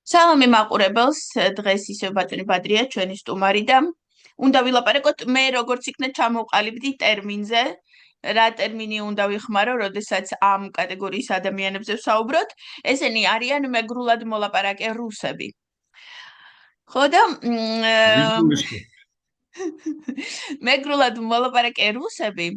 სალამი მაყურებელს, დღეს ისევ ბატონი ბადრია, ჩვენი სტუმარი და უნდა ვილაპარაკოთ მე როგორც იქნა ჩამოვყალიბდი ტერმინზე, რა ტერმინი უნდა ვიხმარო, როდესაც ამ კატეგორიის ადამიანებზე ვსაუბრობთ, ესენი არიან მეგრულად მოლაპარაკე რუსები. ხო და მეგრულად მოლაპარაკე რუსები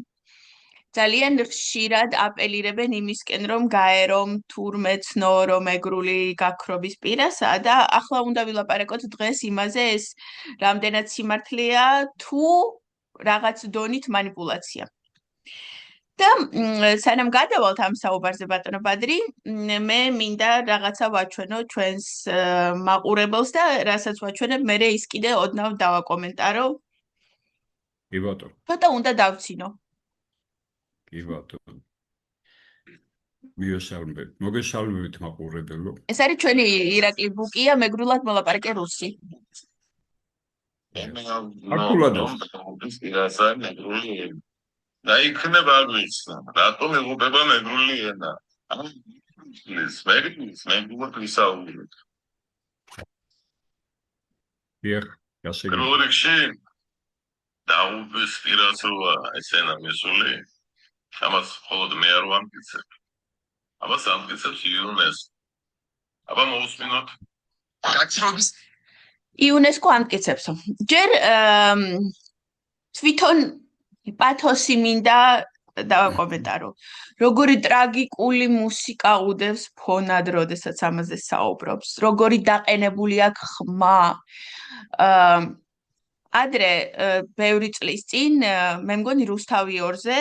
ძალიან ხშირად აპელირებენ იმისკენ, რომ გაერომ თურმე ცნო, რომ მეგრული გაქრობის პირასა და ახლა უნდა ვილაპარაკოთ დღეს იმაზე, ეს რამდენად სიმართლეა თუ რაღაც დონით манипуляცია. და სანამ გადავალთ ამ საუბარზე ბატონო ბადრი, მე მინდა რაღაცა ვაჩვენო ჩვენს მაყურებელს და რასაც ვაჩვენებ, მე ის კიდე ოდნავ დავაკომენტარო. კი ბატონო. ცოტა უნდა დავცინო. კი ბატონო. მოგესალმებით მაყურებელო. ეს არის ჩვენი ირაკლი ბუკია, მეგრულად მოლაპარაკე რუსი. და იქნება აგვიცნა, რატომ იღუპება მეგრული ენა? მეგრულად ვისაუბროთ. რიგში დაუპირისპირება ეს ენა მისული, ამას მხოლოდ მე არ ვამტკიცებ. ამას ამტკიცებს იუნესკო. აბა მოусმინოთ. გაცრობის იუნესკო ამტკიცებსო. ჯერ თვითონ პათოსი მინდა დავაკომენტარო. როგორი ტრაგიკული მუსიკა უდევს ფონად, როდესაც ამაზე საუბრობს. როგორი დაყენებული აქვს ხმა. ადრე ბევრი წლის წინ მე მგონი რუსთავი 2-ზე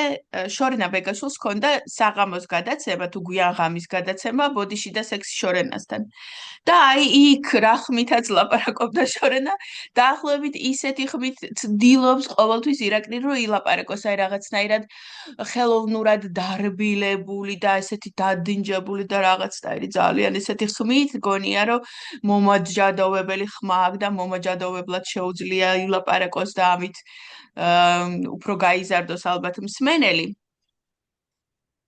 შორენა ბეგაშვილს ჰქონდა საღამოს გადაცემა თუ გვიან ღამის გადაცემა ბოდიში და სექსი შორენასთან. და აი იქ რა ხმითაც ლაპარაკობდა შორენა, დაახლოებით ისეთი ხმით ცდილობს ყოველთვის ირაკლი რომ ილაპარაკოს, აი რაღაცნაირად ხელოვნურად დარბილებული და ესეთი დადინჯებული და რაღაცნაირი ძალიან ესეთი ხმით გონია რომ მომაჯადოვებელი ხმა აქვს და მომაჯადოვებლად შეუძლია ილაპარაკოს და ამით უფრო გაიზარდოს ალბათ მსმენელი.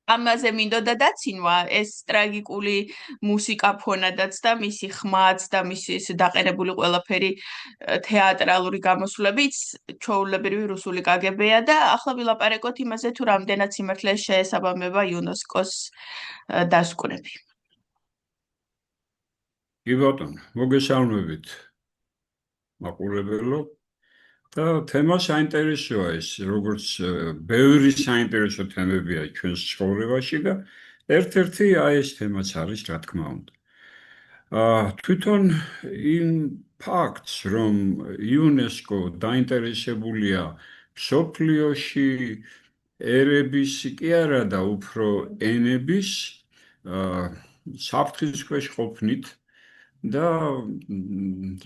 ამაზე მინდოდა დაცინვა ეს ტრაგიკული მუსიკა ფონადაც და მისი ხმაც და მისი ეს დაყენებული ყველაფერი თეატრალური გამოსვლებიც ჩვეულებრივი რუსული კგბ-ა და ახლა ვილაპარაკოთ იმაზე თუ რამდენად სიმართლეს შეესაბამება იუნესკოს დასკვნები. კი ბატონო, მოგესალმებით მაყურებელო. და თემა საინტერესოა ეს, როგორც ბევრი საინტერესო თემებია ჩვენს ცხოვრებაში და ერთ-ერთი აი ეს თემაც არის, რა თქმა უნდა. თვითონ იმ ფაქტს, რომ იუნესკო დაინტერესებულია მსოფლიოში ერების კი არა და უფრო ენების საფრთხის ქვეშ ყოფნით და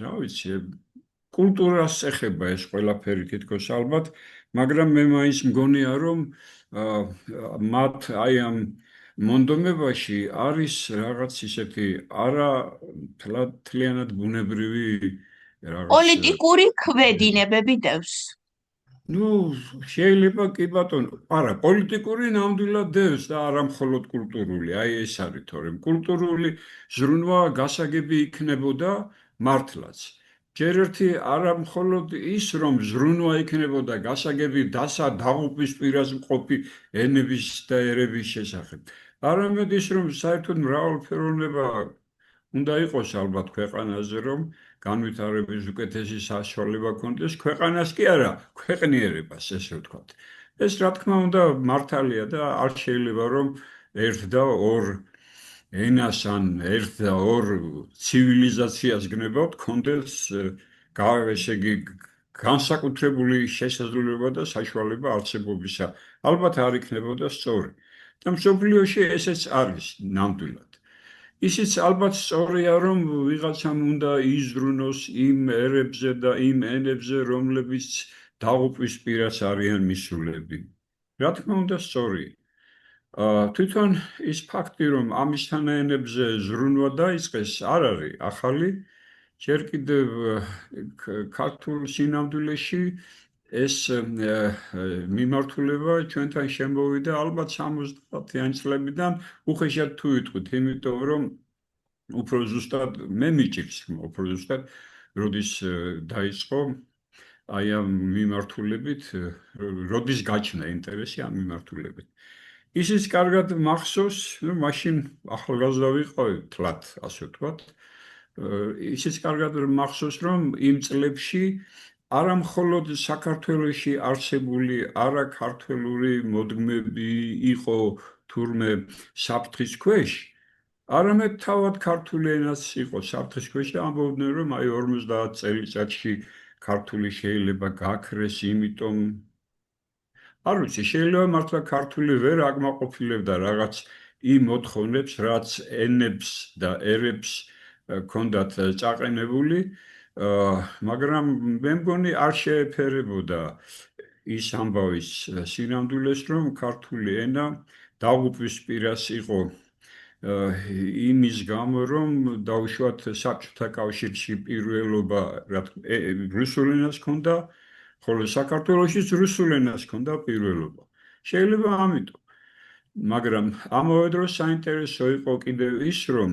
რა ვიცი კულტურას ეხება ეს ყველაფერი თითქოს ალბათ, მაგრამ მე მაინც მგონია რომ მათ აი ამ მონდომებაში არის რაღაც ისეთი არა თლიანად ბუნებრივი რაღაც პოლიტიკური ქვედინებები დევს. ნუ შეიძლება კი ბატონო, არა პოლიტიკური ნამდვილად დევს და არა მხოლოდ კულტურული, აი ეს არის თორემ კულტურული ზრუნვა გასაგები იქნებოდა მართლაც. ჯერ ერთი არა მხოლოდ ის, რომ ზრუნვა იქნებოდა გასაგები დაღუპვის მყოფი ენების და ერების შესახებ. არამედ ის, რომ საერთოდ მრავალფეროვნება უნდა იყოს ალბათ ქვეყანაზე, რომ განვითარების უკეთესი საშუალება ჰქონდეს ქვეყანას კი არა, ქვეყნიერებას, ესე ვთქვათ. ეს რა თქმა უნდა მართალია და არ შეიძლება რომ ერთ და ორ ენას ან ერთ და ორ ცივილიზაციას გნებავთ, ჰქონდეს ესე იგი განსაკუთრებული შესაძლებლობა და საშუალება არსებობისა. ალბათ არ იქნებოდა სწორი. და მსოფლიოში ესეც არის ნამდვილად. ისიც ალბათ სწორია, რომ ვიღაცამ უნდა იზრუნოს იმ ერებზე და იმ ენებზე, რომლებიც დაღუპვის პირას არიან მისულები. რა თქმა უნდა სწორია. თვითონ ის ფაქტი, რომ ამისთან ენებზე ზრუნვა დაიწყეს, არ არის ახალი. ჯერ კიდევ ქართულ სინამდვილეში ეს მიმართულება ჩვენთან შემოვიდა ალბათ 70-იანი წლებიდან უხეშად თუ ვიტყვით, იმიტომ რომ უფრო ზუსტად მე მიჭირს, უფრო ზუსტად როდის დაიწყო აი ამ მიმართულებით, როდის გაჩნდა ინტერესი ამ მიმართულებით. ისიც კარგად მახსოვს, რომ მაშინ ახალგაზრდა ვიყავი, თლათ, ასე ვთქვათ. ისიც კარგად მახსოვს, რომ იმ წლებში არა მხოლოდ საქართველოში არსებული არა ქართველური მოდგმები იყო თურმე საფრთხის ქვეშ, არამედ თავად ქართული ენაც იყო საფრთხის ქვეშ და ამბობდნენ, რომ აი 50 წელიწადში ქართული შეიძლება გაქრეს, იმიტომ არ ვიცი, შეიძლება მართლა ქართული ვერ აკმაყოფილებდა რაღაც იმ მოთხოვნებს, რაც ენებს და ერებს ჰქონდათ წაყენებული, მაგრამ მე მგონი არ შეეფერებოდა ის ამბავის სინამდვილეს, რომ ქართული ენა დაღუპვის პირას იყო იმის გამო, რომ დაუშვათ საბჭოთა კავშირში პირველობა რუსულ ენას ჰქონდა, ხოლო საქართველოშიც რუსულ ენას ჰქონდა პირველობა. შეიძლება ამიტომ. მაგრამ ამავე დროს საინტერესო იყო კიდევ ის, რომ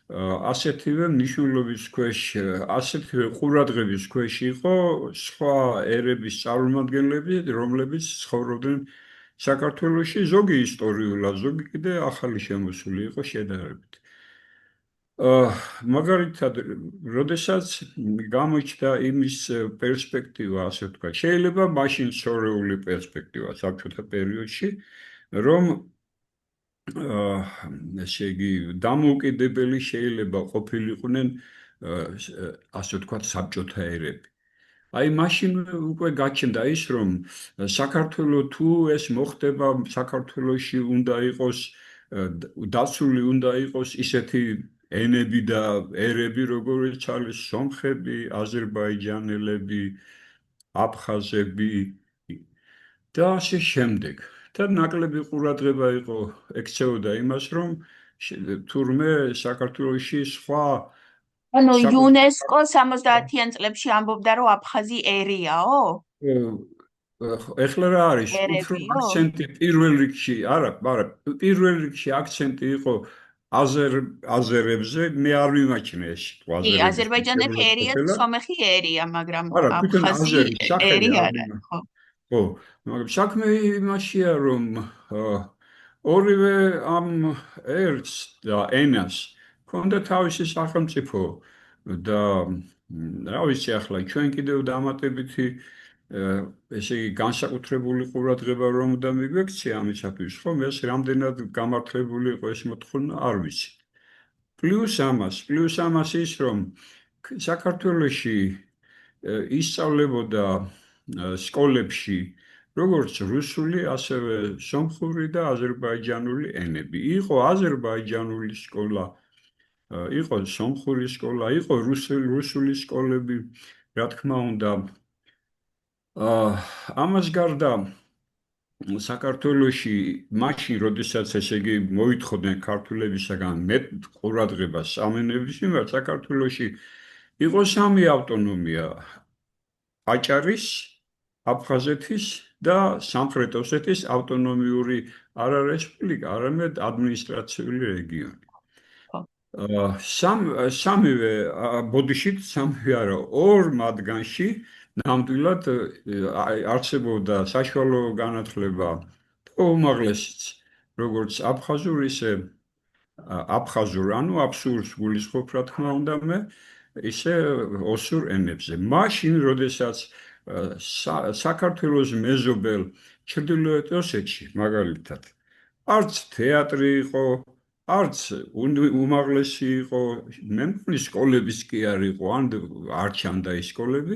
ასეთივე მნიშვნელობის ქვეშ, ასეთივე ყურადღების ქვეშ იყო სხვა ერების წარმომადგენლები, რომლებიც ცხოვრობდნენ საქართველოში, ზოგი ისტორიულად, ზოგი კიდე ახალი შემოსული იყო შედარებით. მაგალითად, როდესაც გამოჩნდა იმის პერსპექტივა, ასე ვთქვათ, შეიძლება მაშინ შორეული პერსპექტივა საბჭოთა პერიოდში, რომ ესე იგი დამოუკიდებელი შეიძლება ყოფილიყვნენ ასე ვთქვათ საბჭოთა ერები. აი მაშინ უკვე გაჩნდა ის, რომ საქართველოს თუ ეს მოხდება, საქართველოში უნდა იყოს დაცული, უნდა იყოს ისეთი ენები და ერები, როგორიც არის სომხები, აზერბაიჯანელები, აფხაზები და ასე შემდეგ. და ნაკლები ყურადღება იყო ექცეოდა იმას, რომ თურმე საქართველოში სხვა ანუ იუნესკო 70-იან წლებში ამბობდა, რომ აფხაზი ერიაო? ეხლა რა არის? უფრო აქცენტი პირველ რიგში, არა, პირველ რიგში აქცენტი იყო აზერებზე, მე არ ვიმაჩნე ეს აზერები. კი, აზერბაიჯანელი ერია, სომეხი ერია, მაგრამ აფხაზი ერი არა, ხო. ხო, მაგრამ საქმე იმაშია, რომ ორივე ამ ერს და ენას ჰქონდა თავისი სახელმწიფო და რა ვიცი ახლა ჩვენ კიდევ დამატებითი ესე იგი განსაკუთრებული ყურადღება რომ უნდა მიგვექცია ამისათვის, ხომ ეს რამდენად გამართლებული იყო ეს მოთხოვნა, არ ვიცი. პლუს ამას ის, რომ საქართველოში ისწავლებოდა სკოლებში როგორც რუსული, ასევე სომხური და აზერბაიჯანული ენები. იყო აზერბაიჯანული სკოლა, იყო სომხური სკოლა, იყო რუსული სკოლები, რა თქმა უნდა. ამას გარდა საქართველოში მაშინ, როდესაც ესე იგი მოითხოვდნენ ქართველებისაგან მეტ ყურადღებას სამენების მიმართ, საქართველოში იყო სამი ავტონომია: აჭარის, აფხაზეთის და სამხრეთ ოსეთის ავტონომიური არა რესპუბლიკა, არამედ ადმინისტრაციული რეგიონი. სამივე ბოდიშით, სამივე არა, ორ მათგანში ნამდვილად არსებობდა საშუალო განათლება და უმაღლესიც, როგორც აფხაზურ, ისე აფხაზურ, ანუ აფსურს გულისხმობ, რა თქმა უნდა მე, ისე ოსურ ენებზე. მაშინ, როდესაც საქართველოს მეზობელ ჩრდილოეთ ოსეთში, მაგალითად, არც თეატრი იყო, არც უმაღლესი იყო, მე მგონი სკოლებიც კი არ იყო, ან არ ჩანდა ის სკოლები.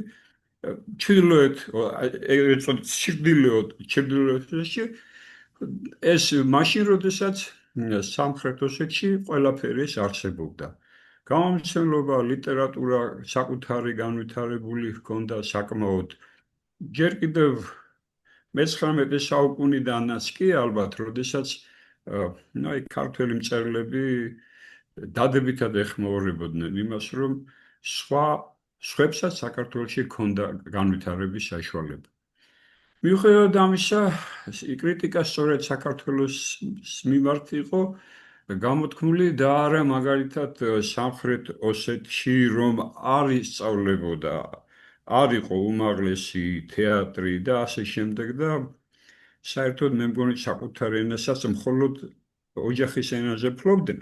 ჩრდილოეთში ეს მაშინ, როდესაც სამხრეთ ოსეთში ყველაფერი არსებობდა. გამომცემლობა, ლიტერატურა საკუთარი განვითარებული ჰქონდა საკმაოდ. ჯერ კიდევ მე-19 საუკუნიდანაც კი ალბათ, როდესაც აი ქართველი მწერლები დადებითად ეხმაურებოდნენ იმას, რომ სხვებსაც საქართველოში ჰქონდა განვითარების საშუალება. მიუხედავად ამისა, კრიტიკა სწორედ საქართველოს მიმართ იყო, გამოთქმული და არა მაგალითად სამხრეთ ოსეთში რომ არ ისწავლებოდა, არ იყო უმაღლესი თეატრი და ასე შემდეგ და საერთოდ მე მგონი საკუთარ ენასაც მხოლოდ ოჯახის ენაზე ფლობდნენ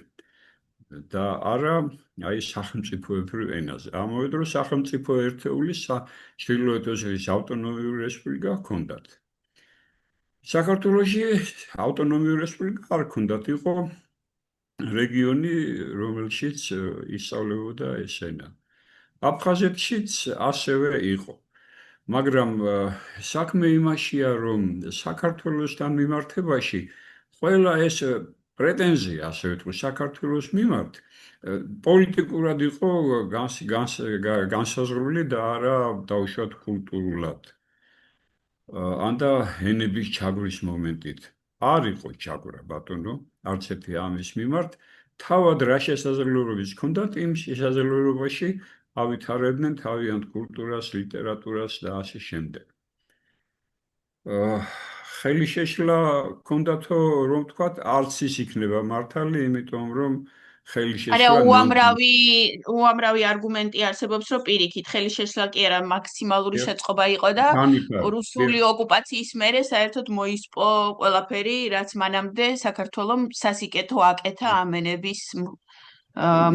და არა აი სახელმწიფოებრივ ენაზე. ამავე დროს სახელმწიფო ერთეული ჩრდილოეთ ოსეთის ავტონომიური რესპუბლიკა ჰქონდათ. საქართველოში ავტონომიური რესპუბლიკა არ ჰქონდათ, იყო რეგიონი, რომელშიც ისწავლებოდა ეს ენა. აფხაზეთშიც ასევე იყო. მაგრამ საქმე იმაშია, რომ საქართველოსთან მიმართებაში ყველა ეს პრეტენზია, ასე ვთქვი, საქართველოს მიმართ პოლიტიკურად იყო განსაზღვრული და არა დაუშვათ კულტურულად. ანდა ენების ჩაგვრის მომენტით არ იყო ჩაგვრა ბატონო, არც ერთი ამის მიმართ. თავად რა შესაძლებლობებიც ჰქონდათ იმ შესაძლებლობაში ავითარებდნენ თავიანთ კულტურას, ლიტერატურას და ასე შემდეგ. ხელი შეშლა ჰქონდათო, რომ თქვათ, არც ის იქნება მართალი, იმიტომ რომ ხელი არა, შეშლა უამრავი არგუმენტი არსებობს, რომ პირიქით ხელი შეშლა კი არა, მაქსიმალური შეწყობა იყო და რუსული ოკუპაციის მერე საერთოდ მოისპო ყველაფერი, რაც მანამდე საქართველომ სასიკეთო აკეთა ამ ენების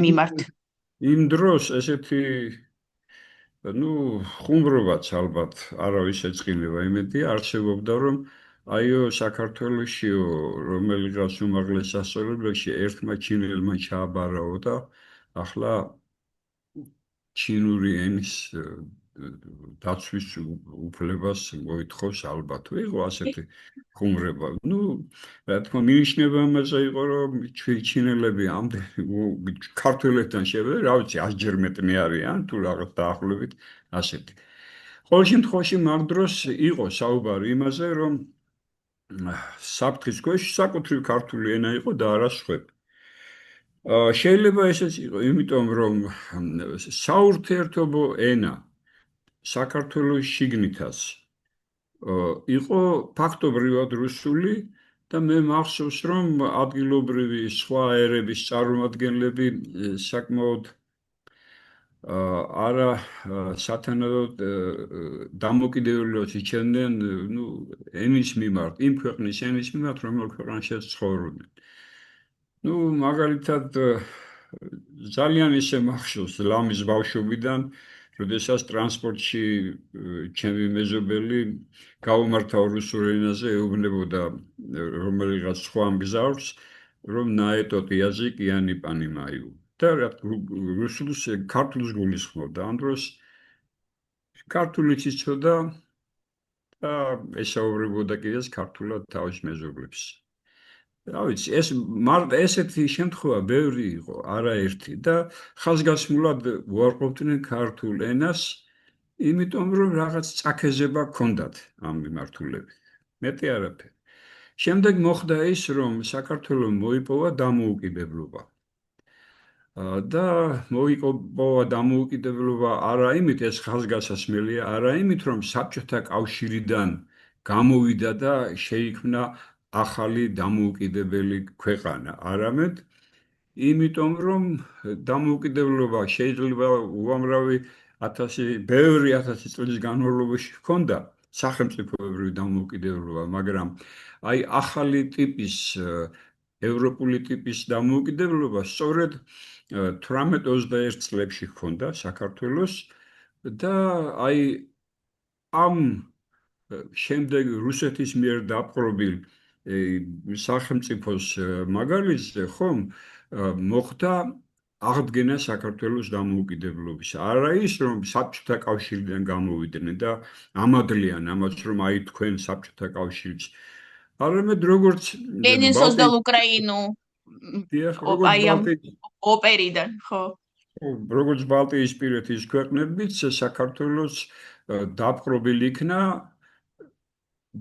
მიმართ. იმ დროს ესეთი ხუმრობაც ალბათ არავის ეწყინება, იმედია არსებობდა, რომ აიო საქართველოშიო რომელიღაც უმაღლეს სასწავლებელში ერთმა ჩინელმა ჩააბარაო და ახლა ჩინური ენის დაცვის უფლებას მოითხოვს ალბათ. იყო ასეთი ხუმრება. რა თქმა უნდა, მინიშნება ამაზე იყო, რომ ჩინელები ამდენი ქართველებთან შევედნენ, რა ვიცი, 100-ჯერ მეტნი არიან, თუ რაღაც დაახლოებით ასეთი. ყოველ შემთხვევაში მაგ დროს იყო საუბარი იმაზე, რომ საფრთხის ქვეშ საკუთრივ ქართული ენა იყო და არა სხვები. შეიძლება ესეც იყო, იმიტომ რომ საურთიერთობო ენა საქართველოს შიგნითაც იყო ფაქტობრივად რუსული და მე მახსოვს, რომ ადგილობრივი სხვა ერების წარმომადგენლები საკმაოდ არა სათანადოდ დამოკიდებულებას იჩენდნენ ენის მიმართ, იმ ქვეყნის ენის მიმართ, რომელ ქვეყანაშიც ცხოვრობდნენ. მაგალითად ძალიან ისე მახსოვს ლამის ბავშვობიდან, როდესაც ტრანსპორტში ჩემი მეზობელი გაუმართა რუსულ ენაზე, ეუბნებოდა რომელიღაც სხვა მგზავრს, რომ ნაეტოტი язык, я не понимаю. და რუსულს ქართულს გულისხმობდა. ამ დროს ქართულიც იცოდა და ესაუბრებოდა კიდეც ქართულად თავის მეზობლებს. რა ვიცი, ესეთი შემთხვევა ბევრი იყო, არაერთი და ხაზგასმულად უარყოფდნენ ქართულ ენას, იმიტომ რომ რაღაც წაქეზება ჰქონდათ ამ მიმართულებით. მეტი არაფერი. შემდეგ მოხდა ის, რომ საქართველოს მოიპოვა დამოუკიდებლობა. და მოიპოვა დამოუკიდებლობა არა იმით, ეს ხაზგასასმელია, არა იმით, რომ საბჭოთა კავშირიდან გამოვიდა და შეიქმნა ახალი დამოუკიდებელი ქვეყანა, არამედ იმიტომ, რომ დამოუკიდებლობა შეიძლება უამრავი ბევრი ათასი წლის განმავლობაში ჰქონდა სახელმწიფოებრივი დამოუკიდებლობა, მაგრამ აი ახალი ტიპის ევროპული ტიპის დამოუკიდებლობა სწორედ 18-21 წლებში ჰქონდა საქართველოს და აი ამ შემდეგ რუსეთის მიერ დაპყრობილ სახელმწიფოს მაგალითზე ხომ მოხდა აღდგენა საქართველოს დამოუკიდებლობის. არა ის, რომ საბჭოთა კავშირიდან გამოვიდნენ და ამადლიან ამას, რომ აი თქვენ საბჭოთა კავშირიც, არამედ როგორც Lenin создал Украину ოპერიდან, ხო? როგორც ბალტიისპირეთის ქვეყნებიც საქართველოს დაპყრობილი იქნა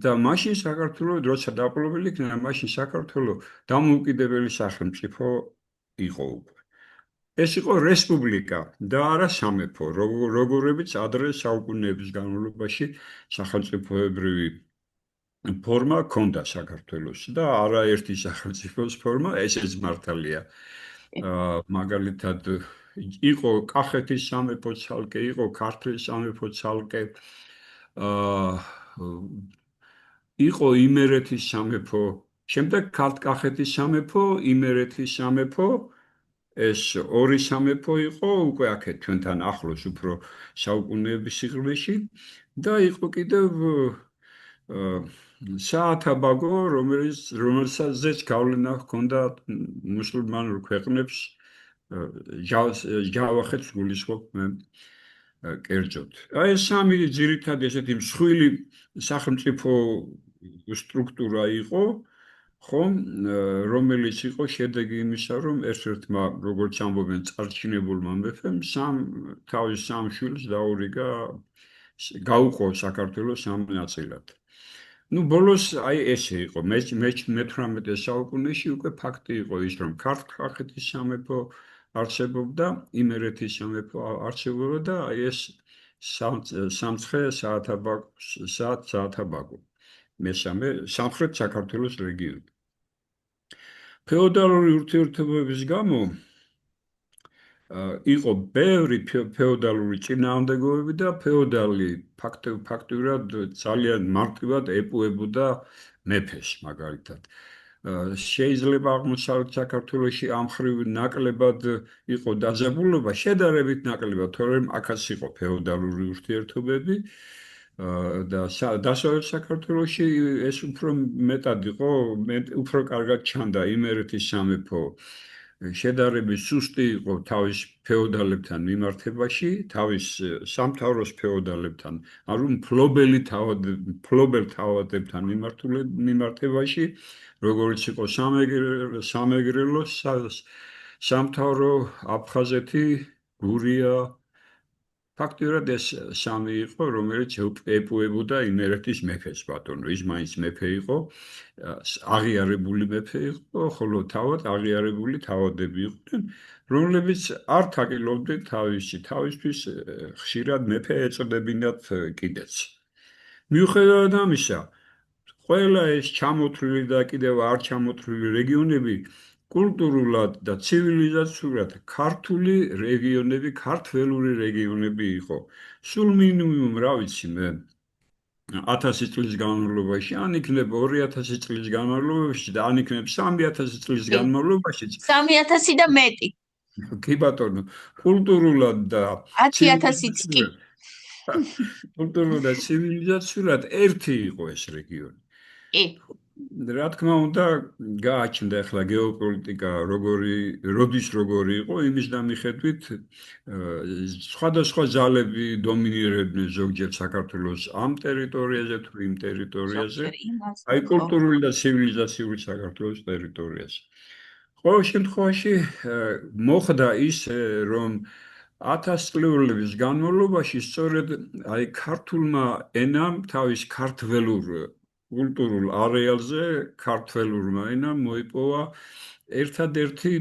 და მაშინ საქართველოს როცა დაპყრობილი იქნა, მაშინ საქართველოს დამოუკიდებელი სახელმწიფო იყო უკვე. ეს იყო რესპუბლიკა და არა სამეფო, როგორებიც ადრე საუკუნეების განმავლობაში სახელმწიფოებრივი ფორმა ჰქონდა საქართველოს და არაერთი სახელმწიფოს ფორმა ესეც მართალია. მაგალითად იყო კახეთის სამეფო ცალკე, იყო ქართლის სამეფო ცალკე, იყო იმერეთის სამეფო, შემდეგ კახეთის სამეფო, იმერეთის სამეფო, ეს ორი სამეფო იყო უკვე აქეთ ჩვენთან ახლოს უფრო საუკუნეების სიღრმეში და იყო კიდევ საათაბაგო, რომელსაც გავლენა ჰქონდა მუსულმანურ ქვეყნებს ჯავახეთს გულისხმობ მე კერძოდ. აი ეს სამი ძირითადი ესეთი მსხვილი სახელმწიფო სტრუქტურა იყო, ხომ, რომელიც იყო შედეგი იმისა, რომ ერთ-ერთმა, როგორც ამბობენ, წარჩინებულმა მეფემ თავის სამ შვილს დაურიგა, გაუყო საქართველოს სამ ნაწილად. ნუ ბოლოს აი ესე იყო, მე-18 საუკუნეში უკვე ფაქტი იყო ის, რომ ქართლ-კახეთის სამეფო არსებობდა, იმერეთის სამეფო არსებობდა და აი ეს სამცხე საათაბაგო, მესამე სამხრეთ საქართველოს რეგიონი. ფეოდალური ურთიერთობების გამო იყო ბევრი ფეოდალური წინააღმდეგობები და ფეოდალი ფაქტურად ძალიან მარტივად ეპუებოდა მეფეს მაგალითად. შეიძლება აღმოსავლეთ საქართველოში ამ მხრივ ნაკლებად იყო დაძაბულობა, შედარებით ნაკლებად, თორემ აქაც იყო ფეოდალური ურთიერთობები და დასავლეთ საქართველოში ეს უფრო მეტად იყო, უფრო კარგად ჩანდა იმერეთის სამეფო შედარებით სუსტი იყო თავის ფეოდალებთან მიმართებაში, თავის სამთავროს ფეოდალებთან, ანუ მფლობელ თავადებთან მიმართებაში, როგორც იყო სამეგრელო, სამთავრო, აფხაზეთი, გურია, ფაქტურად ეს სამი იყო, რომელიც ეპუებოდა იმერეთის მეფეს, ბატონო, ის მაინც მეფე იყო, აღიარებული მეფე იყო, ხოლო თავად აღიარებული თავადები იყვნენ, რომლებიც არ თაკილობდნენ თავისთვის ხშირად მეფე ეწოდებინათ კიდეც. მიუხედავად ამისა, ყველა ეს ჩამოთვლილი და კიდევ არ ჩამოთვლილი რეგიონები კულტურულად და ცივილიზაციურად ქართული რეგიონები, ქართველური რეგიონები იყო. სულ მინიმუმ, რა ვიცი მე, 1000 წლის განმავლობაში, ან იქნებ 2000 წლის განმავლობაში და ან იქნებ 3000 წლის განმავლობაში. 3000 და მეტი. კი ბატონო, კულტურულად და 10000-იც კი. კულტურულად და ცივილიზაციურად ერთი იყო ეს რეგიონი. კი. რა თქმა უნდა, გააჩნდა ახლა გეოპოლიტიკა როდის როგორი იყო, იმის დამიხედვით სხვადასხვა ძალები დომინირებდნენ ზოგჯერ საქართველოს ამ ტერიტორიაზე თუ იმ ტერიტორიაზე, აი კულტურული და ცივილიზაციური საქართველოს ტერიტორიაზე. ყოველ შემთხვევაში მოხდა ისე, რომ 1000 წლების განმავლობაში სწორედ აი ქართულმა ენამ თავის ქართველურ კულტურულ არეალზე ქართველურმა ენამ მოიპოვა ერთადერთი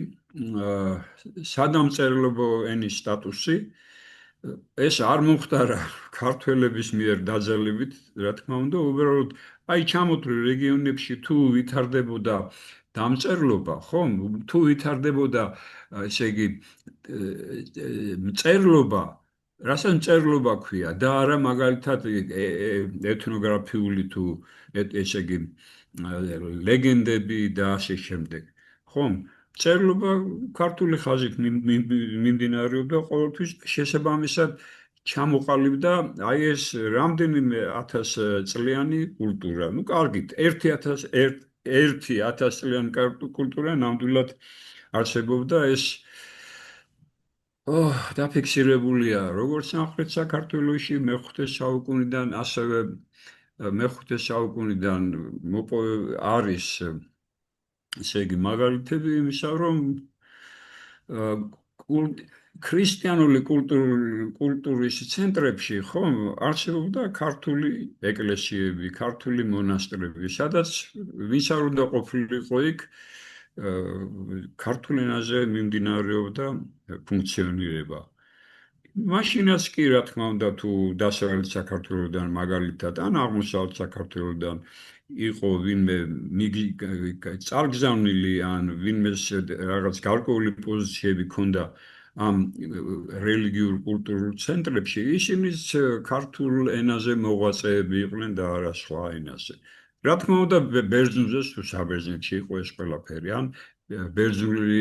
სადამწერლობო ენის სტატუსი. ეს არ მომხდარა ქართველების მიერ დაძალებით, რა თქმა უნდა, უბრალოდ აი ჩამოთვლილ რეგიონებში თუ ვითარდებოდა დამწერლობა, ხომ? თუ ვითარდებოდა, ესე იგი, მწერლობა, რასაც მწერლობა ქვია და არა მაგალითად ეთნოგრაფიული თუ ესე იგი ლეგენდები და ასე შემდეგ. ხომ? მწერლობა ქართული ხაზით მიმდინარეობდა ყოველთვის შესაბამისად ჩამოყალიბდა აი ეს რამდენიმე 1000 წლიანი კულტურა. ნუ კარგით, 1000 წლიანი კულტურა ნამდვილად არსებობდა ეს დაფიქსირებულია როგორც სამხრეთ საქართველოში მე-5 საუკუნიდან, ასევე მე-5 საუკუნიდან არის ესე იგი მაგალითები იმისა, რომ ქრისტიანული კულტურის ცენტრებში ხომ არსებობდა ქართული ეკლესიები, ქართული მონასტრები, სადაც ვის არ უნდა ყოფილიყო იქ ქართულ ენაზე მიმდინარეობდა ფუნქციონირება. მაშინაც კი, რა თქმა უნდა, თუ დასავლეთ საქართველოსდან მაგალითად ან აღმოსავლეთ საქართველოსდან იყო ვინმე წარგზავნილი ან ვინმე რაღაც გარკვეული პოზიციები ჰქონდა ამ რელიგიურ კულტურულ ცენტრებში, ისინიც ქართულ ენაზე მოღვაწეები იყვნენ და არა სხვა ენაზე. რა თქმა უნდა, ბერძნულზეც თუ საბერძნეთში იყო ეს ყველაფერი, ან ბერძნული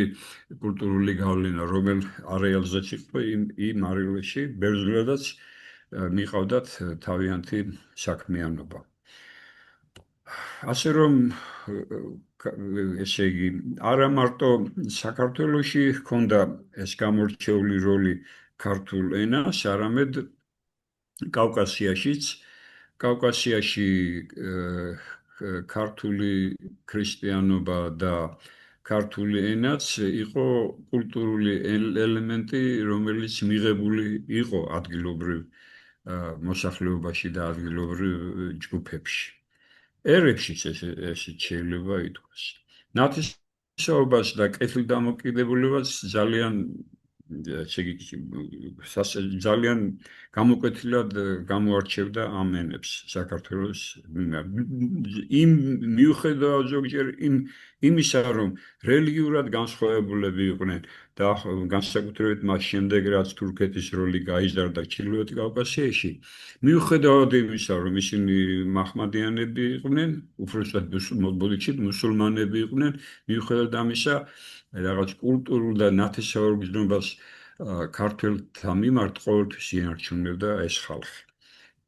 კულტურული გავლენა, რომელ არეალზეც იყო იმ არეალში, ბერძნულადაც მიყავდათ თავიანთი საქმიანობა. ასე რომ ესე იგი არა მარტო საქართველოში ჰქონდა ეს გამორჩეული როლი ქართულ ენას, არამედ კავკასიაშიც. კავკასიაში ქართული ქრისტიანობა და ქართული ენაც იყო კულტურული ელემენტი, რომელიც მიღებული იყო ადგილობრივ მოსახლეობაში და ადგილობრივ ჯგუფებში. ერებშიც ესე შეიძლება ითქვას. ნათესაობას და კეთილდამოკიდებულებას ძალიან გამოკვეთილად გამოარჩევდა ამ ენებს საქართველოს იმ მიუხედავად ზოგჯერ იმისა, რომ რელიგიურად განსხვავებულები იყვნენ და განსაკუთრებით მას შემდეგ, რაც თურქეთის როლი გაიზარდა ჩრდილოეთ კავკასიაში, მიუხედავად იმისა, რომ ისინი მაჰმადიანები იყვნენ, უბრალოდ მოდიჩით მუსულმანები იყვნენ, მიუხედავად ამისა, რაღაც კულტურულ და ნათესაურ გზნობას ქართველთა მიმართ ყოველთვის ინარჩუნებდა ეს ხალხი.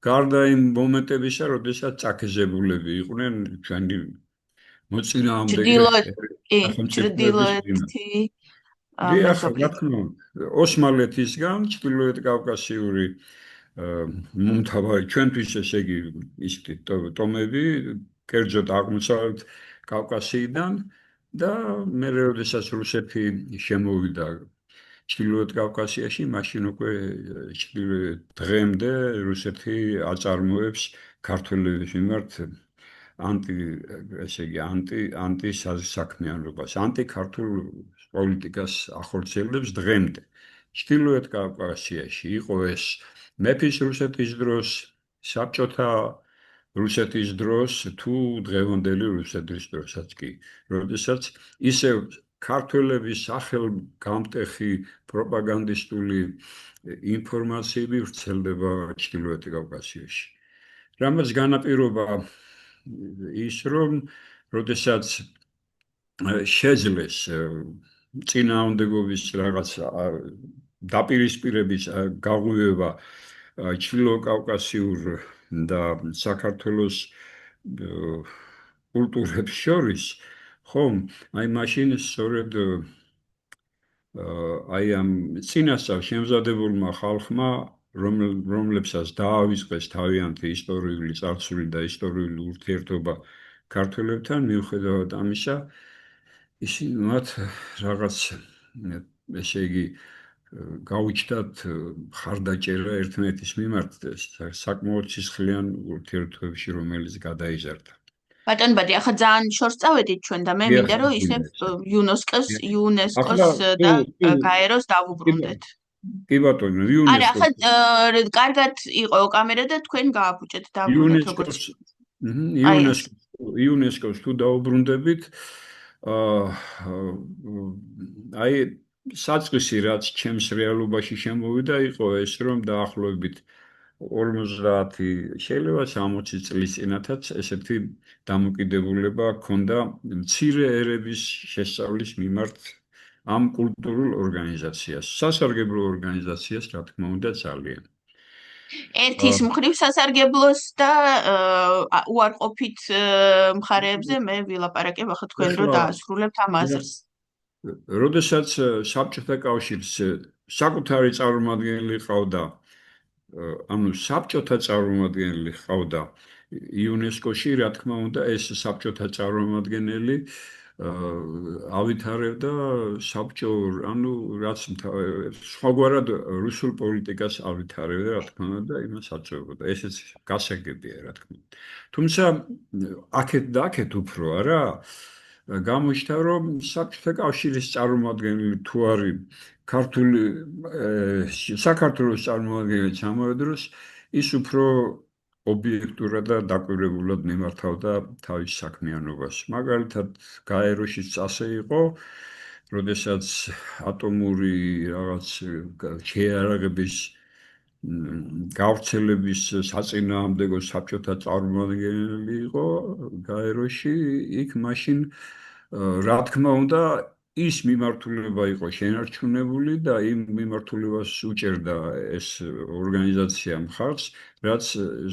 გარდა იმ მომენტებისა, როდესაც წაქეზებულები იყვნენ ჩვენი მოწინააღმდეგე ჩრდილოეთი რა თქმა უნდა, ოსმალეთისგან ჩრდილოეთ კავკასიური მომთაბარე ჩვენთვის ესე იგი ისეთი ტომები, კერძოდ აღმოსავლეთ კავკასიიდან და მე როდესაც რუსეთი შემოვიდა ჩრდილოეთ კავკასიაში, მაშინ უკვე დღემდე რუსეთი აწარმოებს ქართველების მიმართ ანტი საქმიანობას, ანტიქართულ პოლიტიკას ახორციელებს დღემდე. ჩრდილოეთ კავკასიაში იყო ეს მეფის რუსეთის დროს, საბჭოთა რუსეთის დროს თუ დღევანდელი რუსეთის დროსაც კი, როდესაც ისევ ქართველების სახელგამტეხი პროპაგანდისტული ინფორმაციები ვრცელდება ჩრდილოეთ კავკასიაში. რამაც განაპირობა ის, რომ როდესაც შეძლეს წინააღმდეგობის რაღაც დაპირისპირების გაღვივება ჩრდილოკავკასიურ და საქართველოს კულტურებს შორის, ხომ, აი მაშინ სწორედ აი ამ წინასწარ შემზადებულმა ხალხმა, რომლებსაც დაავიწყეს თავიანთი ისტორიული წარსული და ისტორიული ურთიერთობა ქართველებთან, მიუხედავად ამისა, ისინი მათ რაღაც ესე იგი გაუჩნდათ ხარდაჭერა ერთმანეთის მიმართ საკმაოდ სისხლიან ურთიერთობებში, რომელიც გადაიზარდა. ბატონ ბადი, ახლა ძალიან შორს წავედით ჩვენ და მე მინდა რომ ისევ იუნესკოს და გაეროს დავუბრუნდეთ. კი ბატონო, არა, ახლა კარგად იყო კამერა და თქვენ გააბუჭეთ დავუბრუნდეთ როგორც იუნესკოს თუ დაუბრუნდებით, აი საწყისი რაც ჩემს რეალობაში შემოვიდა იყო ეს, რომ დაახლოებით 50 შეიძლება 60 წლის წინათაც ესეთი დამოკიდებულება ჰქონდა მცირე ერების შესწავლის მიმართ ამ კულტურულ ორგანიზაციას, სასარგებლო ორგანიზაციას, რა თქმა უნდა, ძალიან. ერთის მხრივ სასარგებლოს და უარყოფით მხარეებზე მე ვილაპარაკებ ახლა თქვენ რო დაასრულებთ ამ აზრს. როდესაც საბჭოთა კავშირს საკუთარი წარმომადგენელი ყავდა, ანუ საბჭოთა წარმომადგენელი ყავდა იუნესკოში, რა თქმა უნდა, ეს საბჭოთა წარმომადგენელი ავითარებდა საბჭოურ, ანუ რაც სხვაგვარად რუსულ პოლიტიკას ავითარებდა, რა თქმა უნდა, და იმას აწევებდა. ესეც გასაგებია, რა თქმა უნდა. თუმცა აქეთ და აქეთ უფრო არა, გამოჩნდა, რომ საბჭოთა კავშირის წარმომადგენელი თუ არის საქართველოს წარმომადგენელი ამავე დროს, ის უფრო ობიექტურად და დაკვირვებულად მიმართავდა თავის საქმიანობას. მაგალითად, გაეროშიც ასე იყო, როდესაც ატომური რაღაც შეიარაღების გავრცელების საწინააღმდეგო საბჭოთა წარმომადგენელი იყო გაეროში, იქ მაშინ რა თქმა უნდა ის მიმართულება იყო შენარჩუნებული და იმ მიმართულებას უჭერდა ეს ორგანიზაცია მხარს, რაც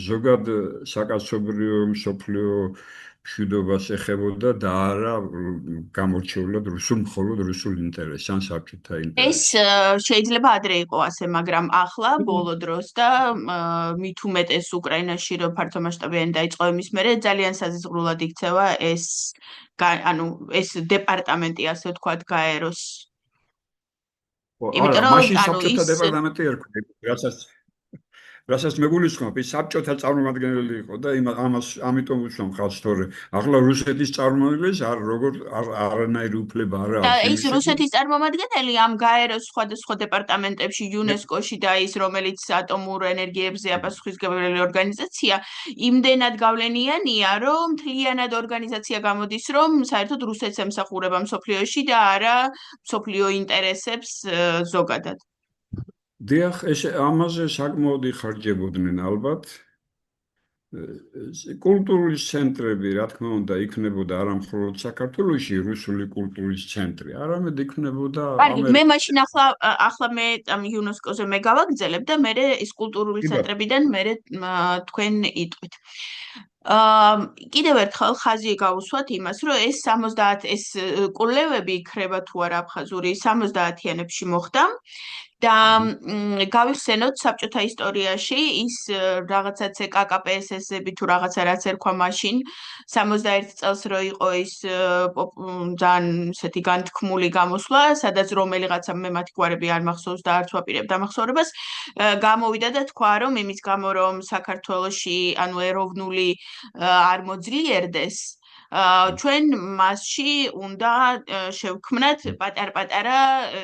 ზოგად საკაცობრიო მსოფლიო მშვიდობას ეხებოდა და არა გამორჩეულად მხოლოდ რუსულ ინტერესს ან საბჭოთა ეს ინტერესს. შეიძლება ადრე იყო ასე, მაგრამ ახლა ბოლო დროს და მით უმეტეს უკრაინაში რომ ფართომასშტაბიანი დაიწყო იმის მერე ძალიან საზღვრულად იქცევა ეს დეპარტამენტი, ასე ვთქვათ, გაეროს. არა, იმიტომ მაშინ რომ საბჭოთა დეპარტამენტი ერქვა, რასაც მეგულისხმობ, ის საბჭოთა წარმომადგენელი იყო და ამიტომ უსვამ ხალხს, თორე ახლა რუსეთის წარმომადგენლის არანაირი უფლება არ და აქვს ის იმისათვის. რუსეთის წარმომადგენელი ამ გაეროს სხვადასხვა დეპარტამენტებში, იუნესკოში და ის, რომელიც ატომურ ენერგიებზეა პასუხისმგებელი ორგანიზაცია, იმდენად გავლენიანია, რომ მთლიანად ორგანიზაცია გამოდის, რომ საერთოდ რუსეთს ემსახურება მსოფლიოში და არა მსოფლიო ინტერესებს ზოგადად. დიახ, ამაზე საკმაოდ იხარჯებოდნენ ალბათ. კულტურის ცენტრები, რა თქმა უნდა, იქნებოდა არა მხოლოდ საქართველოში რუსული კულტურის ცენტრი, არამედ იქნებოდა კარგი, მე მაშინ ახლა მე ამ იუნესკოზე მე გავაგრძელებ და მე ეს კულტურული ცენტრებიდან მე თქვენ იტყვით. კიდევ ერთხელ ხაზი გავუსვათ იმას, რომ ეს 70 ეს კვლევები იქრება თუ არა აფხაზური 70-იანებში მოხდა და გავიხსენოთ საბჭოთა ისტორიაში ის რაღაცა CKKPSS-ები თუ რაღაცა რაც ერქვა მაშინ 61 წელს რო იყო ის ძალიან ისეთი განთქმული გამოსვლა, სადაც რომელიღაცა მე მათი გვარები არ მახსოვს და არც ვაპირებ დამახსოვრებას, გამოვიდა და თქვა, რომ იმის გამო რომ საქართველოში ეროვნული არ მოძლიერდეს, ჩვენ მასში უნდა შევქმნათ პატარ-პატარა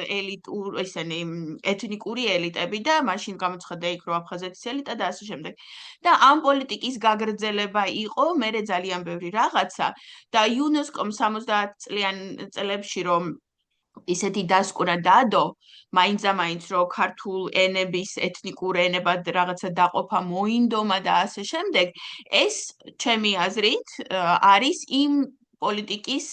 ეთნიკური ელიტები და მაშინ გამოცხადდა იქ რომ აფხაზეთის ელიტა და ასე შემდეგ. და ამ პოლიტიკის გაგრძელება იყო მერე ძალიან ბევრი რაღაცა და იუნესკომ 70 წლებში რომ ისეთი დასკვნა დადო, მაინც რომ ქართულ ენების ეთნიკურ ენებად რაღაცა დაყოფა მოინდომა და ასე შემდეგ, ეს ჩემი აზრით არის იმ პოლიტიკის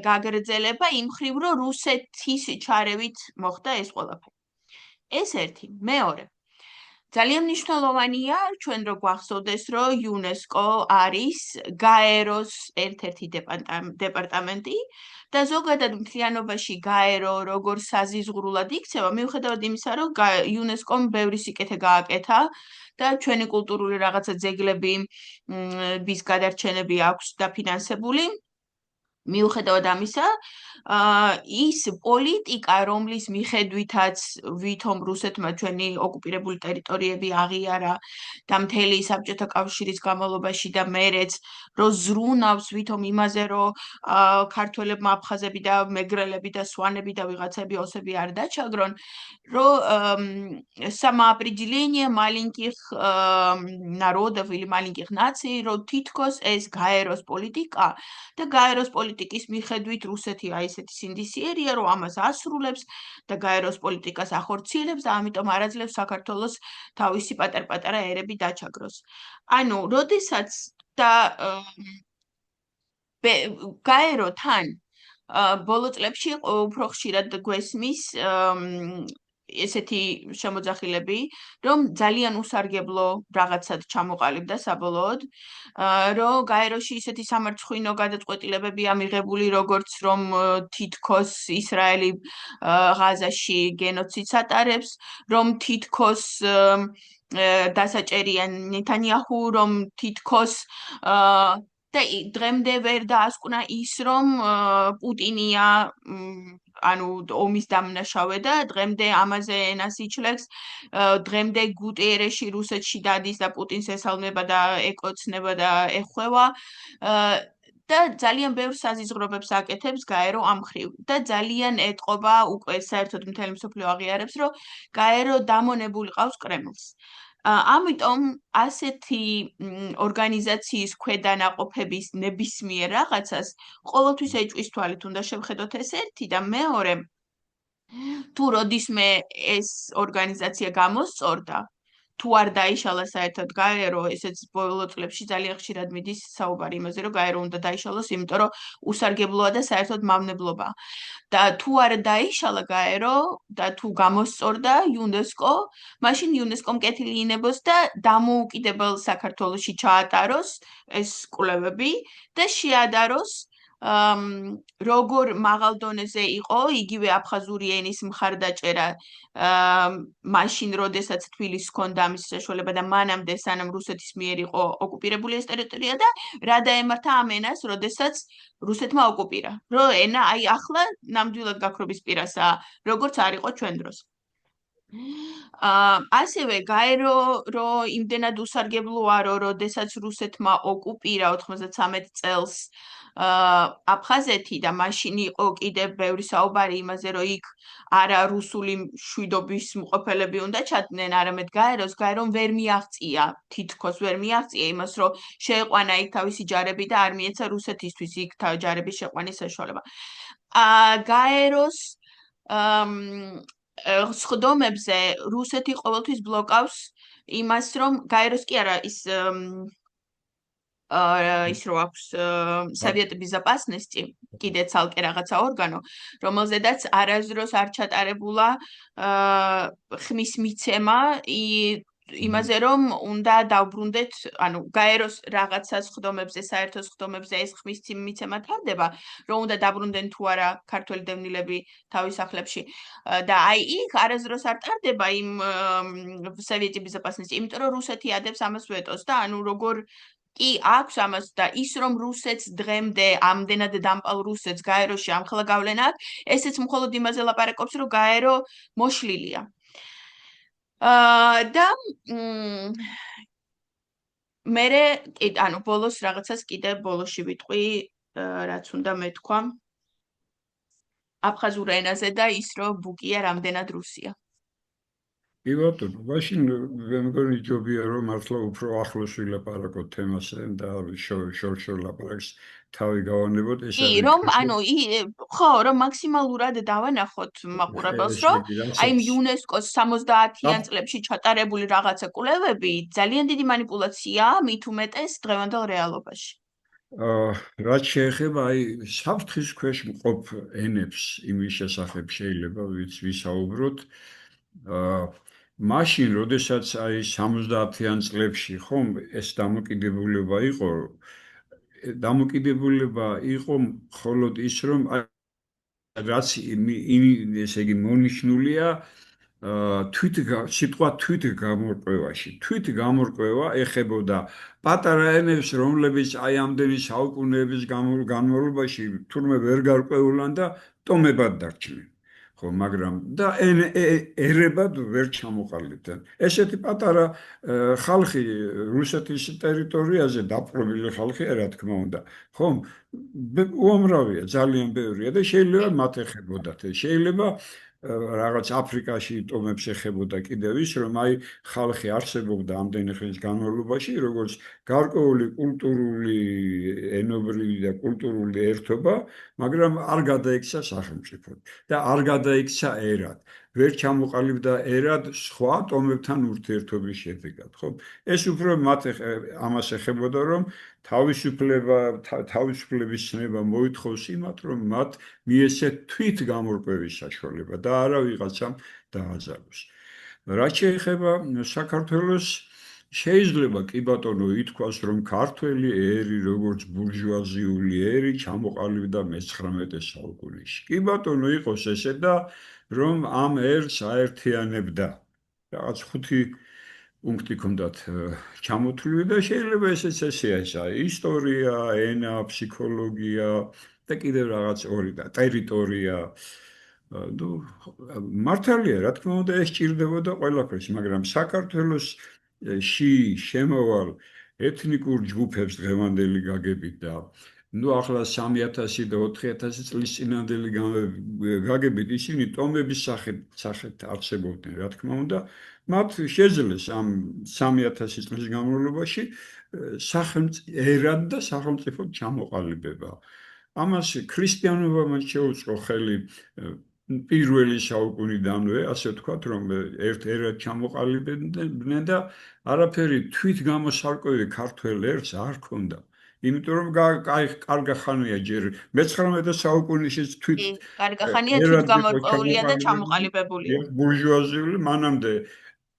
გაგრძელება იმ მხრივ, რომ რუსეთის ჩარევით მოხდა ეს ყველაფერი. ეს ერთი, მეორე. ძალიან მნიშვნელოვანია ჩვენ რო გვახსოვდეს, რომ იუნესკო არის გაეროს ერთ-ერთი დეპარტამენტი და ზოგადად მთლიანობაში გაერო როგორ საზიზღვრულად იქცევა, მიუხედავად იმისა, რომ იუნესკომ ბევრი სიკეთე გააკეთა და ჩვენი კულტურული რაღაცა ძეგლების გადარჩენები აქვს დაფინანსებული. მიუხედავად ამისა, ის პოლიტიკა, რომლის მიხედვითაც ვითომ რუსეთმა ჩვენი ოკუპირებული ტერიტორიები აღიარა და მთელი საბჭოთა კავშირის განმავლობაში და მერეც რო ზრუნავს ვითომ იმაზე, რომ ქართველებმა აფხაზები და მეგრელები და სვანები და ვიღაცები ოსები არ დაჩაგრონ, რომ самоопределение маленьких народов или маленьких наций, რომ თითქოს ეს გაეროს პოლიტიკა და გაეროს პოლიტიკის მიხედვით რუსეთი აი ესეთი სინდისიერია, რომ ამას ასრულებს და გაეროს პოლიტიკას ახორციელებს და ამიტომ არაძლევს საქართველოს თავისი პატარ-პატარა ერები დაჩაგროს. ანუ, როდესაც და გაეროთან ბოლო წლებში უფრო ხშირად გვესმის ესეთი შემოძახილები, რომ ძალიან უსარგებლო რაღაცად ჩამოყალიბდა საბოლოოდ, რომ გაეროში ისეთი სამარცხვინო გადაწყვეტილებებია მიღებული, როგორც რომ თითქოს ისრაელი ღაზაში გენოციდს ატარებს, რომ თითქოს დასაჭერია ნეთანიაჰუ, რომ თითქოს და დღემდე ვერ დაასკვნა ის, რომ პუტინია ანუ ომის დამნაშავე და დღემდე ამაზე ენას იჩლებს, დღემდე გუტიერეში რუსეთში დადის და პუტინს ესალმება და ეკოცნება და ეხვევა და ძალიან ბევრ საზიზღრობებს აკეთებს გაერო ამ მხრივ და ძალიან ეტყობა უკვე საერთოდ მთელი მსოფლიო აღიარებს, რომ გაერო დამონებული ყავს კრემლს. ამიტომ ასეთი ორგანიზაციის ქვედანაყოფების ნებისმიერ რაღაცას ყოველთვის ეჭვის თვალით უნდა შევხედოთ, ეს ერთი და მეორე, თუ როდისმე ეს ორგანიზაცია გამოსწორდა, თუ არ დაიშალა საერთოდ გაერო, ესეც ბოლო წლებში ძალიან ხშირად მიდის საუბარი იმაზე, რომ გაერო უნდა დაიშალოს, იმიტომ რომ უსარგებლოა და საერთოდ მავნებლობაა. და თუ არ დაიშალა გაერო და თუ გამოსწორდა იუნესკო, მაშინ იუნესკომ კეთილი ინებოს და დამოუკიდებელ საქართველოში ჩაატაროს ეს კვლევები და შეადაროს როგორ მაღალ დონეზე იყო იგივე აფხაზური ენის მხარდაჭერა მაშინ, როდესაც თბილისს ჰქონდა ამის საშუალება და მანამდე, სანამ რუსეთის მიერ იყო ოკუპირებული ეს ტერიტორია და რა დაემართა ამ ენას, როდესაც რუსეთმა ოკუპირა. რომ ენა აი ახლა ნამდვილად გაქრობის პირასაა, როგორც არ იყო ჩვენ დროს. ასევე გაერო რომ იმდენად უსარგებლოა, რომ როდესაც რუსეთმა ოკუპირა 93 წელს აფხაზეთი და მაშინ იყო კიდევ ბევრი საუბარი იმაზე, რომ იქ არა რუსული მშვიდობის მყოფელები უნდა ჩადნენ, არამედ გაერომ ვერ მიაღწია, თითქოს ვერ მიაღწია იმას, რომ შეეყვანა იქ თავისი ჯარები და არ მიეცა რუსეთისთვის იქ ჯარების შეყვანის საშუალება. გაეროს სხდომებზე რუსეთი ყოველთვის ბლოკავს იმას, რომ გაეროს კი არა ის რო აქვს Совет Безопасности, კიდე ცალკე რაღაცა ორგანო, რომელზედაც არასდროს არ ჩატარებულა ხმის მიცემა იმაზე, რომ უნდა დავბრუნდეთ, ანუ გაეროს რაღაცა სხდომებზე, საერთო სხდომებზე ეს ხმის მიცემა თარდება, რომ უნდა დაბრუნდნენ თუ არა ქართველი დევნილები თავის სახლებში. და აი იქ არასდროს არ ტარდება იმ Совет Безопасности, იმიტომ რომ რუსეთი ადებს ამას ვეტოს და ანუ როგორ კი აქვს ამას და ის რომ რუსეთს დღემდე ამდენად დამპალ რუსეთს გაეროში ამხელა გავლენა აქვს, ესეც მხოლოდ იმაზე ლაპარაკობს, რომ გაერო მოშლილია. და მერე ანუ ბოლოს რაღაცას კიდე ბოლოში ვიტყვი, რაც უნდა მეთქვა აფხაზურ ენაზე და ის რომ ბუკია რამდენად რუსია. კი ბატონო, მაშინ მე მგონი ჯობია რომ მართლა უფრო ახლოს ვილაპარაკოთ თემასზე და შორ ლაპარაკს თავი გავანებოთ ეს კი, რომ ანუ ხო, რომ მაქსიმალურად დავანახოთ მაყურებელს, რომ აი იუნესკოს 70-იან წლებში ჩატარებული რაღაცა კვლევები ძალიან დიდი манипуляციაა, მით უმეტეს დღევანდელ რეალობაში. რაც შეეხება აი საფრთხის ქვეშ მყოფ ენებს იმის შესახებ შეიძლება ვისაუბროთ. მაშინ, როდესაც აი 70-იან წლებში ხომ ეს დამოკიდებულება იყო მხოლოდ ის, რომ რაც ესე იგი მონიშნულია სიტყვა თვითგამორკვევაში. თვითგამორკვევა ეხებოდა პატარა ენებს, რომლებიც აი ამდენი საუკუნეების განმავლობაში თურმე ვერ გარკვეულან და ტომებად დარჩნენ. ხო, მაგრამ და ერებად ვერ ჩამოყალიბდნენ. ესეთი პატარა ხალხი რუსეთის ტერიტორიაზე დაპყრობილი ხალხია, რა თქმა უნდა. ხო, უამრავია, ძალიან ბევრია და შეიძლება მათ ეხებოდათ. შეიძლება რაღაც აფრიკაში ტომებს ეხებოდა კიდევ ის, რომ აი ხალხი არსებობდა ამდენი ხნის განმავლობაში, როგორც გარკვეული კულტურული, ენობრივი და კულტურული ერთობა, მაგრამ არ გადაიქცა სახელმწიფოდ და არ გადაიქცა ერად. ვერ ჩამოყალიბდა ერად სხვა ტომებთან ურთიერთობის შედეგად, ხო? ეს უფრო მათ ამას ეხებოდა, რომ თავისუფლების ცნება მოითხოვს იმათ, რომ მათ მიეცეთ თვითგამორკვევის საშუალება და არა ვიღაცამ დააძაბოს. რაც შეეხება საქართველოს, შეიძლება კი ბატონო ითქვას, რომ ქართველი ერი, როგორც ბურჟუაზიული ერი, ჩამოყალიბდა მე-19 საუკუნეში. კი ბატონო იყოს ესე და რომ ამ ერს აერთიანებდა. რაღაც 5 პუნქტი ჰქონდათ ჩამოთვლილი და შეიძლება ესეც ესეა, ისტორია, ენა, ფსიქოლოგია და კიდევ რაღაც ორი და ტერიტორია. ნუ მართალია, რა თქმა უნდა, ეს ჭირდებოდა ყველაფერს, მაგრამ საქართველოს შემოვალ ეთნიკურ ჯგუფებს დღევანდელი გაგებით და ნუ ახლა 3000 და 4000 წლის წინანდელი გაგებით ისინი ტომების სახით არსებობდნენ, რა თქმა უნდა, მათ შეძლეს ამ 3000 წლის განმავლობაში ერად და სახელმწიფო ჩამოყალიბება. ამას ქრისტიანობამ შეუწყო ხელი პირველი საუკუნიდანვე, ასე ვთქვათ, რომ ერთ-ერთ ჩამოყალიბდნენ და არაფერი თვით გამოსარკვევი ქართველ ერს არ ჰქონდა. იმიტომ რომ კარგი ხანია ჯერ მე-19 საუკუნეში თვით კარგი ხანია თვით გამორკვეულია და ჩამოყალიბებული. ბურჟუაზიული მანამდე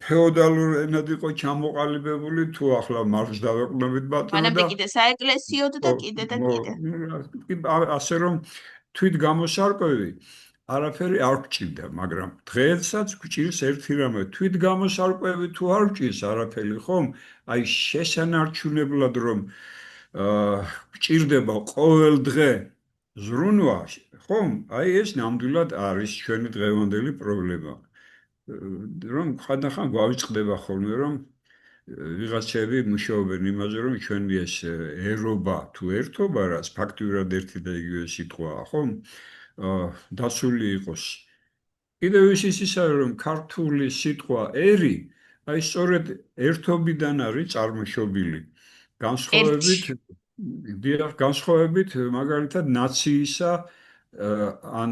ფეოდალურ ენად იყო ჩამოყალიბებული, თუ ახლა მარხს დავეყნობით ბატონო და მანამდე კიდე საეკლესიოდ და კიდე და კიდე. ასე რომ თვით გამოსარკვევი არაფერი არ გჭირდა, მაგრამ დღესაც გჭირს ერთი რამე, თვით გამოსარკვევი თუ არ გჭირს არაფერი, ხომ? აი შესანარჩუნებლად რომ გჭირდება ყოველ დღე ზრუნვა, ხომ? აი ეს ნამდვილად არის ჩვენი დღევანდელი პრობლემა. რომ ხანდახან გვავიწყდება ხოლმე, რომ ვიღაცები მუშაობენ იმაზე, რომ ჩვენი ეს ერობა თუ ერთობა, რაც ფაქტიურად ერთი და იგივე სიტყვაა, ხომ? დაცული იყოს. კიდევ ისიც რომ ქართული სიტყვა ერი, აი სწორედ ერთობიდან არის წარმოშობილი. განსხვავებით მაგალითად ნაციისა ან